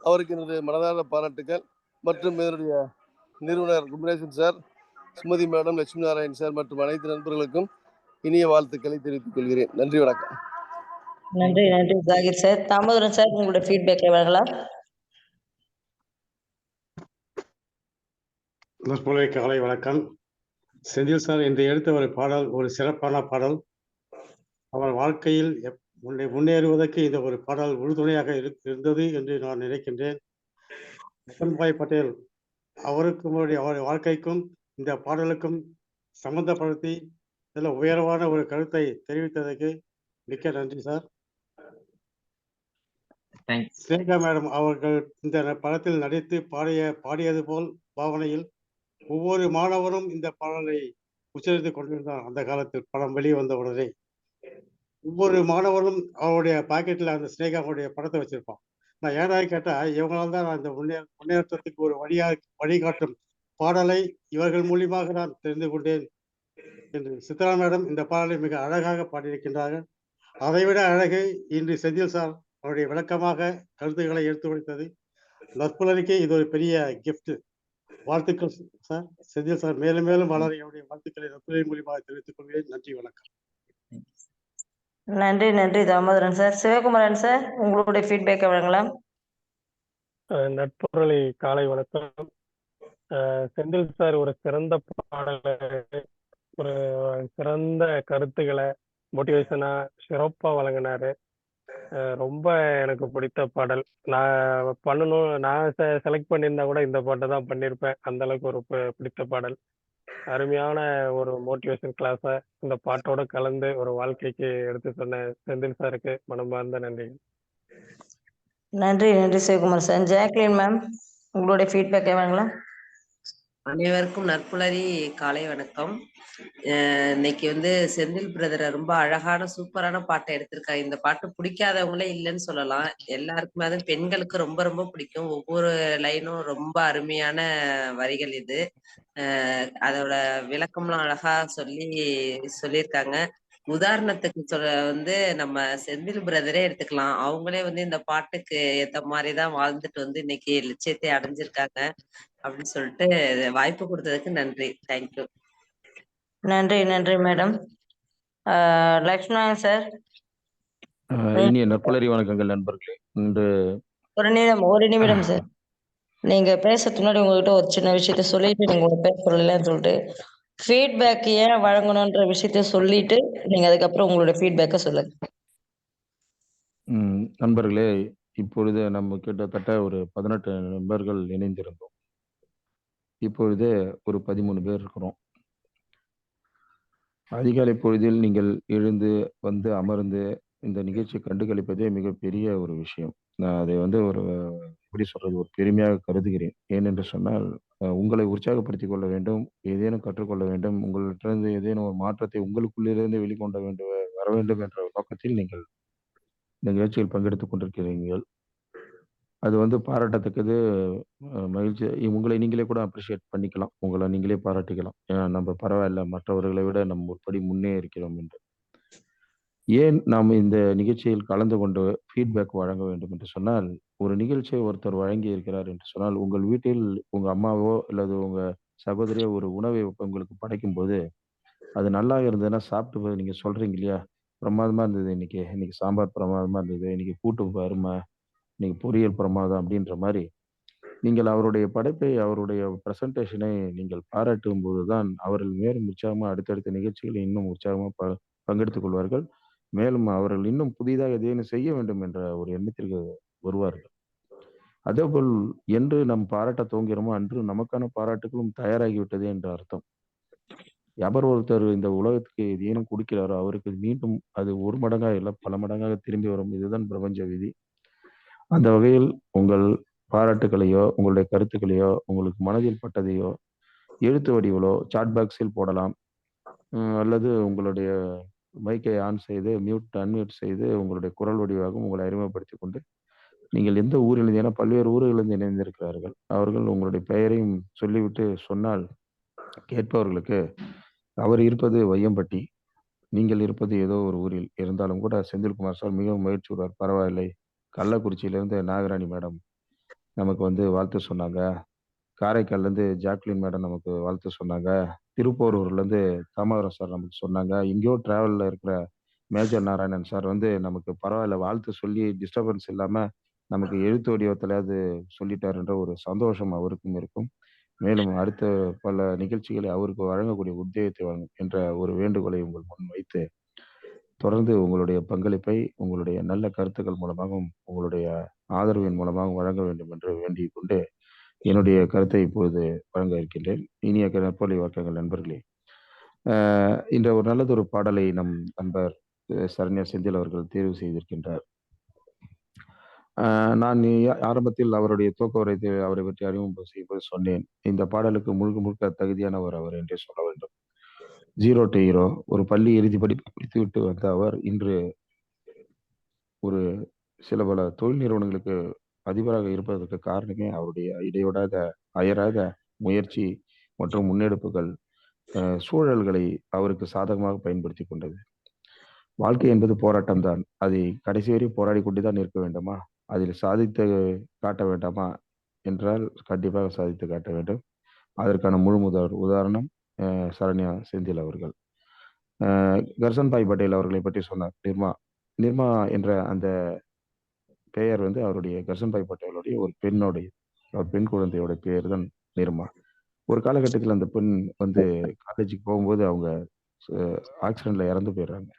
அவருக்கு என்னுடைய மனதார பாராட்டுக்கள். மற்றும் என்னுடைய நிறுவனர் Kumaresan sir, Sumathi madam, Lakshmi Narayan sir மற்றும் அனைத்து நண்பர்களுக்கும் இனிய வாழ்த்துக்களை தெரிவித்துக் கொள்கிறேன். நன்றி, வணக்கம். நன்றி, நன்றி ஜாகிர் சார். தாமோதரன் சார் உங்களுடைய ஃபீட்பேக்கை வழங்கலாம். நற்புலரி காலை வணக்கம். செந்தில் சார் இந்த எடுத்த ஒரு பாடல் ஒரு சிறப்பான பாடல். அவர் வாழ்க்கையில் முன்னேறுவதற்கு இந்த ஒரு பாடல் உறுதுணையாக இருந்தது என்று நான் நினைக்கின்றேன். லட்சன்பாய் பட்டேல் அவருக்கும் அவர் வாழ்க்கைக்கும் இந்த பாடலுக்கும் சம்பந்தப்படுத்தி இதில் உயர்வான ஒரு கருத்தை தெரிவித்ததற்கு மிக்க நன்றி சார். தேங்க்ஸ். ஸ்னேகா மேடம் அவர்கள் இந்த படத்தில் நடித்து பாடியது போல் பாவனையில் ஒவ்வொரு மாணவரும் இந்த பாடலை உச்சரித்து கொண்டிருந்தார். அந்த காலத்தில் படம் வெளியே வந்த உடனே ஒவ்வொரு மாணவரும் அவருடைய பாக்கெட்டில் அந்த ஸ்னேகாவுடைய படத்தை வச்சிருப்பான். நான் ஏன்னா கேட்டால் இவங்களால் தான் நான் இந்த முன்னேற்றத்துக்கு ஒரு வழிகாட்டும் பாடலை இவர்கள் மூலியமாக நான் தெரிந்து கொண்டேன் என்று சித்ரா மேடம் இந்த பாடலை மிக அழகாக பாடியிருக்கின்றார்கள். அதைவிட அழகு இன்று செந்தில் சார் அவருடைய விளக்கமாக கருத்துக்களை எடுத்து வைத்தது. நற்புலருக்கு இது ஒரு பெரிய கிஃப்ட். வாழ்த்துக்கள் சார். செந்தில் சார் மேலும் மேலும் வளர என்னுடைய வாழ்த்துக்களை நற்புலரின் மூலியமாக தெரிவித்துக் கொள்கிறேன். நன்றி, வணக்கம். நன்றி தாமோதரன் சார். சிவகுமாரன் சார், உங்களுடைய ஃபீட்பேக்கை வழங்கலாம். நட்புறலை காலை வணக்கம். செந்தில் சார் ஒரு சிறந்த பாடலை, ஒரு சிறந்த கருத்துக்களை மோட்டிவேஷனா சிறப்பா வழங்கினாரு. ரொம்ப எனக்கு பிடித்த பாடல். நான் செலக்ட் பண்ணியிருந்தா கூட இந்த பாட்டை தான் பண்ணியிருப்பேன். அந்த அளவுக்கு ஒரு பிடித்த பாடல். அருமையான ஒரு மோட்டிவேஷன் கிளாஸை இந்த பாட்டோட கலந்து ஒரு வாழ்க்கைக்கு எடுத்து சொன்ன செந்தில் சாருக்கு மனமார்ந்த நன்றி. நன்றி சிவகுமார் சார். ஜாக்லின் மேம், உங்களுடைய ஃபீட்பேக்கை வழங்கலாம். அனைவருக்கும் நற்புலரி காலை வணக்கம். இன்னைக்கு செந்தில் பிரதரை ரொம்ப அழகான சூப்பரான பாட்டை எடுத்திருக்காங்க. இந்த பாட்டு பிடிக்காதவங்களே இல்லைன்னு சொல்லலாம். எல்லாருக்குமே அது பெண்களுக்கு ரொம்ப ரொம்ப பிடிக்கும். ஒவ்வொரு லைனும் ரொம்ப அருமையான வரிகள். இது அதோட விளக்கம்லாம் அழகா சொல்லியிருக்காங்க. உதாரணத்துக்கு நம்ம செந்தில் பிரதரே எடுத்துக்கலாம். அவங்களே இந்த பாட்டுக்கு ஏத்த மாதிரிதான் வாழ்ந்துட்டு இன்னைக்கு லட்சியத்தை அடைஞ்சிருக்காங்க அப்படின்னு சொல்லிட்டு வாய்ப்பு கொடுத்ததுக்கு நன்றி. தேங்க்யூ. நன்றி மேடம். லக்ஷ்மணன் சார். இனிய நற்புலரி வணக்கங்கள் நண்பர்களே. இன்று ஒரு நிமிடம் சார். நீங்க பேசுறதுக்கு முன்னாடி உங்ககிட்ட ஒரு சின்ன விஷயத்த சொல்லிட்டு நீங்க உங்க பேர் சொல்லலன்னு சொல்லிட்டு ஃபீட்பேக் ஏன் வழங்கணுன்ற விஷயத்த சொல்லிட்டு நீங்க அதுக்கப்புறம் உங்களோட ஃபீட்பேக்கை சொல்லுங்க. நண்பர்களே, இப்பொழுது நம்ம கிட்டத்தட்ட ஒரு 18 நண்பர்கள் இணைந்திருந்தோம். இப்பொழுது ஒரு 13 பேர் இருக்கிறோம். அதிகாலை பொழுதில் நீங்கள் எழுந்து அமர்ந்து இந்த நிகழ்ச்சியை கண்டுகளிப்பதே மிகப்பெரிய ஒரு விஷயம். நான் அதை ஒரு எப்படி சொல்றது, ஒரு பெருமையாக கருதுகிறேன். ஏனென்று சொன்னால் உங்களை உற்சாகப்படுத்திக் கொள்ள வேண்டும், ஏதேனும் கற்றுக்கொள்ள வேண்டும், உங்களிடத்திலிருந்து ஏதேனும் ஒரு மாற்றத்தை உங்களுக்குள்ளிருந்து வெளிக்கொண்ட வேண்டும், வர வேண்டும் என்ற நோக்கத்தில் நீங்கள் இந்த நிகழ்ச்சியில் பங்கெடுத்துக் கொண்டிருக்கிறீர்கள். அது பாராட்டத்தக்கது. மகிழ்ச்சி. உங்களை நீங்களே கூட அப்ரிஷியேட் பண்ணிக்கலாம். உங்களை நீங்களே பாராட்டிக்கலாம். ஏன்னா நம்ம பரவாயில்ல, மற்றவர்களை விட நம்ம ஒரு படி முன்னே இருக்கிறோம் என்று. ஏன் நாம் இந்த நிகழ்ச்சியில் கலந்து கொண்டு ஃபீட்பேக் வழங்க வேண்டும் என்று சொன்னால், ஒரு நிகழ்ச்சியை ஒருத்தர் வழங்கி இருக்கிறார் என்று சொன்னால், உங்கள் வீட்டில் உங்க அம்மாவோ அல்லது உங்க சகோதரியோ ஒரு உணவை உங்களுக்கு படைக்கும்போது, அது நல்லா இருந்ததுன்னா சாப்பிட்டு நீங்க சொல்றீங்க இல்லையா? பிரமாதமா இருந்தது இன்னைக்கு சாம்பார் பிரமாதமா இருந்தது, இன்னைக்கு கூட்டு அருமை, இன்னைக்கு பொரியல் பிரமாதம் அப்படின்ற மாதிரி, நீங்கள் அவருடைய படைப்பை, அவருடைய பிரசன்டேஷனை நீங்கள் பாராட்டும்போது தான் அவர்கள் மேலும் உற்சாகமா அடுத்தடுத்த நிகழ்ச்சிகளில் இன்னும் உற்சாகமா பங்கெடுத்துக் கொள்வார்கள். மேலும் அவர்கள் இன்னும் புதிதாக ஏதேனும் செய்ய வேண்டும் என்ற ஒரு எண்ணத்திற்கு வருவார்கள். அதேபோல் என்று நாம் பாராட்ட துவங்கிறோமோ அன்று நமக்கான பாராட்டுகளும் தயாராகிவிட்டது என்ற அர்த்தம். எவர் ஒருத்தர் இந்த உலகத்துக்கு ஏதேனும் கொடுக்கிறாரோ அவருக்கு மீண்டும் அது ஒரு மடங்காக இல்லை, பல மடங்காக திரும்பி வரும். இதுதான் பிரபஞ்ச விதி. அந்த வகையில் உங்கள் பாராட்டுகளையோ, உங்களுடைய கருத்துக்களையோ, உங்களுக்கு மனதில் பட்டதையோ எழுத்து வடிவிலோ சாட் பாக்ஸில் போடலாம். அல்லது உங்களுடைய மைக்கை ஆன் செய்து அன்மியூட் செய்து உங்களுடைய குரல் வடிவாகவும் உங்களை அறிமுகப்படுத்திக் கொண்டு, நீங்கள் எந்த ஊரிலிருந்து, ஏன்னா பல்வேறு ஊர்களிலிருந்து இணைந்திருக்கிறார்கள், அவர்கள் உங்களுடைய பெயரையும் சொல்லிவிட்டு சொன்னால் கேட்பவர்களுக்கு அவர் இருப்பது வையம்பட்டி, நீங்கள் இருப்பது ஏதோ ஒரு ஊரில் இருந்தாலும் கூட செந்தில்குமார் சார் மிகவும் மகிழ்ச்சி வருவார். பரவாயில்லை, கள்ளக்குறிச்சியிலிருந்து நாகராணி மேடம் நமக்கு வாழ்த்து சொன்னாங்க, காரைக்கால்லேருந்து ஜாக்லின் மேடம் நமக்கு வாழ்த்து சொன்னாங்க, திருப்போரூர்லேருந்து தாமோதரன் சார் நமக்கு சொன்னாங்க, எங்கேயோ டிராவலில் இருக்கிற மேஜர் நாராயணன் சார் நமக்கு பரவாயில்ல வாழ்த்து சொல்லி டிஸ்டர்பன்ஸ் இல்லாமல் நமக்கு எழுத்து வடிவத்திலாவது சொல்லிட்டாருன்ற ஒரு சந்தோஷம் அவருக்கும் இருக்கும். மேலும் அடுத்த பல நிகழ்ச்சிகளை அவருக்கு வழங்கக்கூடிய உத்வேகத்தை வழங்கும் என்ற ஒரு வேண்டுகோளை உங்கள் முன் வைத்து, தொடர்ந்து உங்களுடைய பங்களிப்பை உங்களுடைய நல்ல கருத்துக்கள் மூலமாகவும் உங்களுடைய ஆதரவின் மூலமாகவும் வழங்க வேண்டும் என்று வேண்டிக் கொண்டு என்னுடைய கருத்தை இப்பொழுது வழங்க இருக்கின்றேன். இனிய நற்பொலி வணக்கங்கள் நண்பர்களே. இன்ற ஒரு நல்லதொரு பாடலை நம் நண்பர் சரண்யா செந்தில் அவர்கள் தேர்வு செய்திருக்கின்றார். நான் ஆரம்பத்தில் அவருடைய துவக்க உரைத்தை அவரை பற்றி அறிமுகம் செய்யும்போது சொன்னேன், இந்த பாடலுக்கு முழுக்க முழுக்க தகுதியானவர் அவர் என்றே சொல்ல வேண்டும். 0 to ஹீரோ ஒரு பள்ளி இறுதி படிப்பு முடித்துவிட்டு வந்த அவர் இன்று ஒரு சில பல தொழில் நிறுவனங்களுக்கு அதிபராக இருப்பதற்கு காரணமே அவருடைய இடைவிடாத அயராத முயற்சி மற்றும் முன்னெடுப்புகள் சூழல்களை அவருக்கு சாதகமாக பயன்படுத்தி கொண்டது. வாழ்க்கை என்பது போராட்டம் தான். அதை கடைசி வரை போராடி கொண்டு தான் இருக்க வேண்டுமா? அதில் சாதித்து காட்ட வேண்டாமா என்றால் கண்டிப்பாக சாதித்து காட்ட வேண்டும். அதற்கான முழு உதாரணம் சரண்யா செந்தில் அவர்கள். கர்சன்பாய் பட்டேல் அவர்களை பற்றி சொன்னார். நிர்மா என்ற அந்த பெயர் வந்து அவருடைய கர்சன்பாய் பட்டேலுடைய ஒரு பெண் குழந்தையோட பெயர் தான் நிர்மா. ஒரு காலகட்டத்தில் அந்த பெண் வந்து காலேஜுக்கு போகும்போது அவங்க ஆக்சிடென்ட்ல இறந்து போயிடுறாங்க.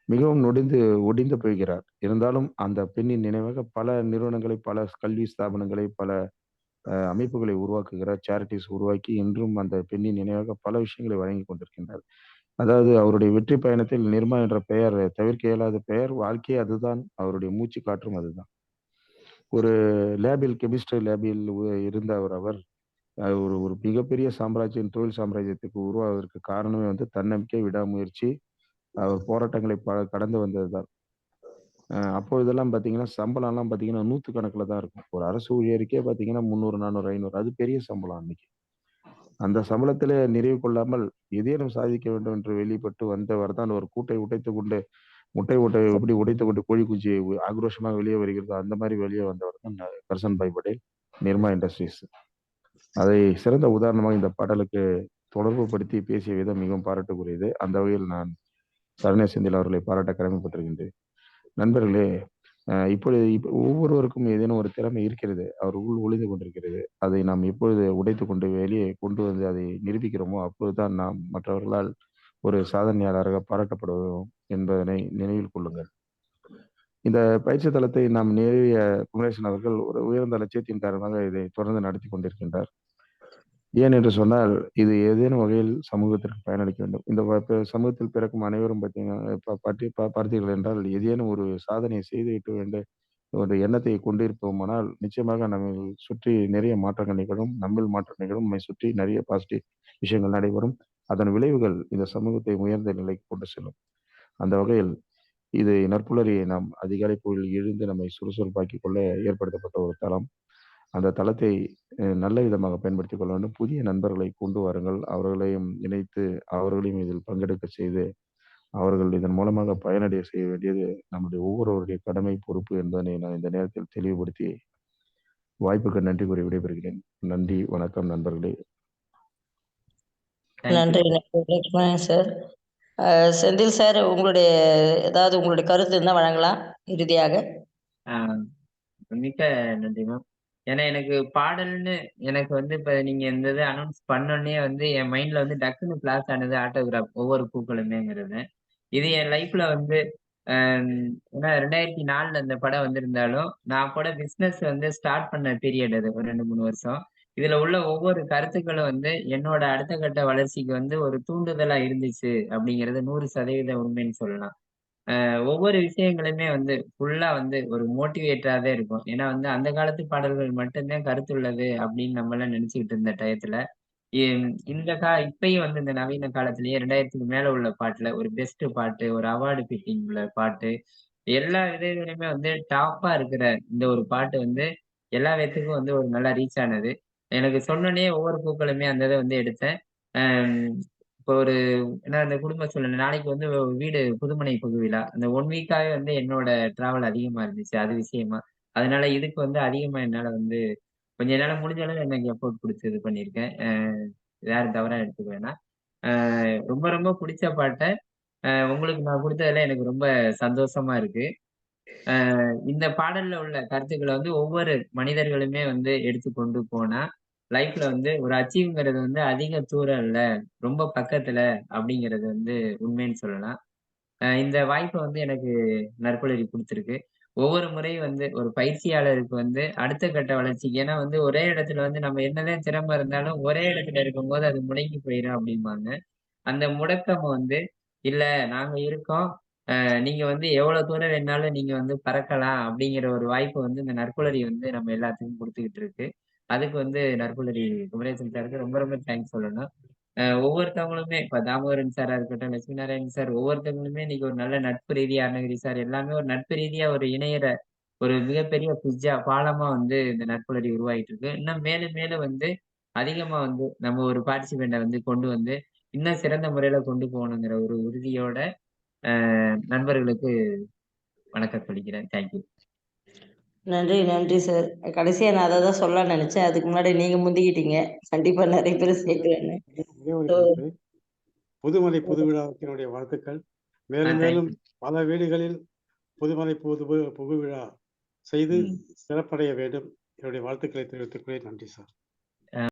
மிகவும் ஒடிந்து போகிறார். இருந்தாலும் அந்த பெண்ணின் நினைவாக பல நிறுவனங்களை, பல கல்வி ஸ்தாபனங்களை, பல அமைப்புகளை உருவாக்குகிறார், சேரிட்டிஸ் உருவாக்கி இன்றும் அந்த பெண்ணின் நினைவாக பல விஷயங்களை வழங்கி கொண்டிருக்கின்றார். அதாவது அவருடைய வெற்றி பயணத்தில் நிர்மா என்ற பெயர் தவிர்க்க இயலாத பெயர். வாழ்க்கையே அதுதான், அவருடைய மூச்சு காற்றும் அதுதான். ஒரு கெமிஸ்ட்ரி லேபில் இருந்த அவர் ஒரு மிகப்பெரிய தொழில் சாம்ராஜ்யத்துக்கு உருவாவதற்கு காரணமே வந்து தன்னம்பிக்கை, விடாமுயற்சி, அவர் போராட்டங்களை கடந்து வந்ததுதான். அப்பொழுதெல்லாம் பார்த்தீங்கன்னா சம்பளம்லாம் பார்த்தீங்கன்னா 100 கணக்குல தான் இருக்கும். ஒரு அரசு ஊழியருக்கே பார்த்தீங்கன்னா 300, 400, 500 அது பெரிய சம்பளம் அன்னைக்கு. அந்த சம்பளத்திலே நிறைவு கொள்ளாமல் ஏதேனும் சாதிக்க வேண்டும் என்று வெளிப்பட்டு வந்தவர் தான் ஒரு கூட்டை உடைத்துக் கொண்டு முட்டை ஓட்டை எப்படி உடைத்துக் கொண்டு கோழி குஞ்சு ஆக்ரோஷமாக வெளியே வருகிறதோ அந்த மாதிரி வெளியே வந்தவர் தான் கர்சன்பாய் பட்டேல், நிர்மா இண்டஸ்ட்ரீஸ். அதை சிறந்த உதாரணமாக இந்த பாடலுக்கு தொடர்பு படுத்தி பேசிய விதம் மிகவும் பாராட்டுக்குரியது. அந்த வகையில் நான் சரண்யா செந்தில் அவர்களை பாராட்ட கடமைப்பட்டிருக்கின்றேன். நண்பர்களே, இப்பொழுது ஒவ்வொருவருக்கும் ஏதேனும் ஒரு திறமை இருக்கிறது, அவர் ஒளிந்து கொண்டிருக்கிறது. அதை நாம் எப்பொழுது உடைத்துக் கொண்டு வெளியே கொண்டு வந்து அதை நிரூபிக்கிறோமோ அப்பொழுதுதான் நாம் மற்றவர்களால் ஒரு சாதனையாளராக பாராட்டப்படுவோம் என்பதனை நினைவில் கொள்ளுங்கள். இந்த பயிற்சி தளத்தை நாம் நிறுவிய குமரேசன் அவர்கள் ஒரு உயர்ந்த லட்சியத்தின் காரணமாக இதை தொடர்ந்து நடத்தி கொண்டிருக்கின்றார். ஏன் என்று சொன்னால் இது ஏதேனும் வகையில் சமூகத்திற்கு பயனளிக்க வேண்டும். இந்த சமூகத்தில் பிறக்கும் அனைவரும் பார்த்தீர்கள் என்றால் ஏதேனும் ஒரு சாதனை செய்துவிட்டு வேண்டும் ஒரு எண்ணத்தை கொண்டிருப்போமானால் நிச்சயமாக நம்மை சுற்றி நிறைய மாற்றங்கள் நிகழும். நம்மில் மாற்றம் நிகழும். நம்மை சுற்றி நிறைய பாசிட்டிவ் விஷயங்கள் நடைபெறும். அதன் விளைவுகள் இந்த சமூகத்தை உயர்ந்த நிலைக்கு கொண்டு செல்லும். அந்த வகையில் இது நற்புலரியை நாம் அதிகாலை பொழுதில் எழுந்து நம்மை சுறுசுறுப்பாக்கிக் கொள்ள ஏற்படுத்தப்பட்ட ஒரு தளம். அந்த தளத்தை நல்ல விதமாக பயன்படுத்திக் கொள்ள வேண்டும். புதிய நண்பர்களை கொண்டு வாருங்கள். அவர்களையும் இணைத்து அவர்களையும் இதில் பங்கெடுக்க செய்து அவர்கள் இதன் மூலமாக பயனடைய செய்ய வேண்டியது நம்முடைய ஒவ்வொருவருடைய கடமை, பொறுப்பு என்பதனை நான் இந்த நேரத்தில் தெளிவுபடுத்தி வாய்ப்புக்கு நன்றி கூறி விடைபெறுகிறேன். நன்றி, வணக்கம் நண்பர்களே. நன்றி சார். செந்தில் சார், உங்களுடைய கருத்து இருந்தா வழங்கலாம் இறுதியாக. மிக்க நன்றி மேம். ஏன்னா எனக்கு பாடல்னு எனக்கு வந்து இப்ப நீங்க இந்த இதை அனௌன்ஸ் பண்ணோடனே வந்து என் மைண்ட்ல வந்து டக்குன்னு பிளாஸ் ஆனது ஆட்டோகிராஃப் ஒவ்வொரு பூக்களுமேங்கிறது. இது என் லைஃப்ல வந்து ஏன்னா 2004 அந்த படம் வந்திருந்தாலும் நான் கூட பிசினஸ் வந்து ஸ்டார்ட் பண்ண பீரியட் அது ஒரு 2-3 வருஷம். இதுல உள்ள ஒவ்வொரு கருத்துக்களும் வந்து என்னோட அடுத்த கட்ட வளர்ச்சிக்கு வந்து ஒரு தூண்டுதலா இருந்துச்சு அப்படிங்கிறது 100% உண்மைன்னு சொல்லலாம். ஒவ்வொரு விஷயங்களுமே வந்து ஃபுல்லா வந்து ஒரு மோட்டிவேட்டரா தான் இருக்கும். ஏன்னா வந்து அந்த காலத்து பாடல்கள் மட்டும்தான் கருத்துள்ளது அப்படின்னு நம்ம எல்லாம் நினைச்சுக்கிட்டு இருந்த டயத்துல இப்பயும் வந்து இந்த நவீன காலத்திலேயே 2000க்கு மேல உள்ள பாட்டுல ஒரு பெஸ்ட் பாட்டு, ஒரு அவார்டு ஃபிட்டிங் உள்ள பாட்டு, எல்லா விதத்துலயுமே வந்து டாப்பா இருக்கிற இந்த ஒரு பாட்டு வந்து எல்லா விதத்துக்கும் வந்து ஒரு நல்லா ரீச் ஆனது. எனக்கு சொன்னோனே ஒவ்வொரு பூக்களுமே அந்த இதை வந்து எடுத்தேன். இப்போ ஒரு ஏன்னா அந்த குடும்ப சூழ்நிலை நாளைக்கு வந்து வீடு புதுமனை புகுவிழா. அந்த 1 வீக்காவே வந்து என்னோட டிராவல் அதிகமா இருந்துச்சு அது விஷயமா. அதனால இதுக்கு வந்து அதிகமா என்னால வந்து கொஞ்சம் என்னால முடிஞ்ச அளவு எனக்கு எஃபோர்ட் குடுத்து இது பண்ணியிருக்கேன். யாரும் தவறா எடுத்துக்க வேணாம். ரொம்ப ரொம்ப புடிச்ச பாட்ட உங்களுக்கு நான் குடுத்ததுல எனக்கு ரொம்ப சந்தோஷமா இருக்கு. இந்த பாடல்ல உள்ள கருத்துக்கள வந்து ஒவ்வொரு மனிதர்களுமே வந்து எடுத்துக்கொண்டு போனா, லைஃப்ல வந்து ஒரு அச்சீவ்ங்கிறது வந்து அதிக தூரம் இல்ல, ரொம்ப பக்கத்துல அப்படிங்கிறது வந்து உண்மைன்னு சொல்லலாம். இந்த வாய்ப்ப வந்து எனக்கு நற்புலரி குடுத்திருக்கு. ஒவ்வொரு முறையும் வந்து ஒரு பயிற்சியாளருக்கு வந்து அடுத்த கட்ட வளர்ச்சிக்கு ஏன்னா வந்து ஒரே இடத்துல வந்து நம்ம என்னதான் திறமை இருந்தாலும் ஒரே இடத்துல இருக்கும்போது அது முடங்கி போயிரும் அப்படிம்பாங்க. அந்த முடக்கம் வந்து இல்ல நாங்க இருக்கோம். நீங்க வந்து எவ்வளவு தூரம் வேணாலும் நீங்க வந்து பறக்கலாம் அப்படிங்கிற ஒரு வாய்ப்பு வந்து இந்த நற்புலரி வந்து நம்ம எல்லாத்துக்கும் குடுத்துக்கிட்டு இருக்கு. அதுக்கு வந்து நற்புலரி குமரேசன் சாருக்கு ரொம்ப ரொம்ப தேங்க்ஸ் சொல்லணும். ஒவ்வொருத்தவங்களுமே இப்ப தாமோதரன் சாரா இருக்கட்டும், லட்சுமி நாராயணன் சார் ஒவ்வொருத்தவங்களுமே இன்னைக்கு ஒரு நல்ல நட்பு ரீதியா அருணகிரி சார் எல்லாமே ஒரு நட்பு ரீதியா ஒரு இணையற ஒரு மிகப்பெரிய பாலமா வந்து இந்த நட்புலரி உருவாகிட்டு இருக்கு. இன்னும் மேலும் மேலும் வந்து அதிகமா வந்து நம்ம ஒரு பார்ட்டிசிபெண்ட வந்து கொண்டு வந்து இன்னும் சிறந்த முறையில கொண்டு போகணுங்கிற ஒரு உறுதியோட நண்பர்களுக்கு வணக்கம் சொல்லிக்கிறேன். தேங்க்யூ. நன்றி, நன்றி சார். கடைசியா நான் அத தான் சொல்லலாம்னு நெனச்சேன். அதுக்கு முன்னாடி நீங்க முந்திக்கிட்டீங்க. கண்டிப்பா நெறைய பேர் சேர்க்கிறேன்னு. ஒரே ஒரு ஸோ கருத்து. புதுமலை புது விழாவினுடைய வாழ்த்துக்கள். மேலும் மேலும் தேங்க்யூ. பல வீடுகளில் புதுமலை புது விழா செய்து சிறப்படைய வேண்டும். என்னுடைய வாழ்த்துக்களை தெரிவித்துக் கொள்கிறேன். நன்றி சார்.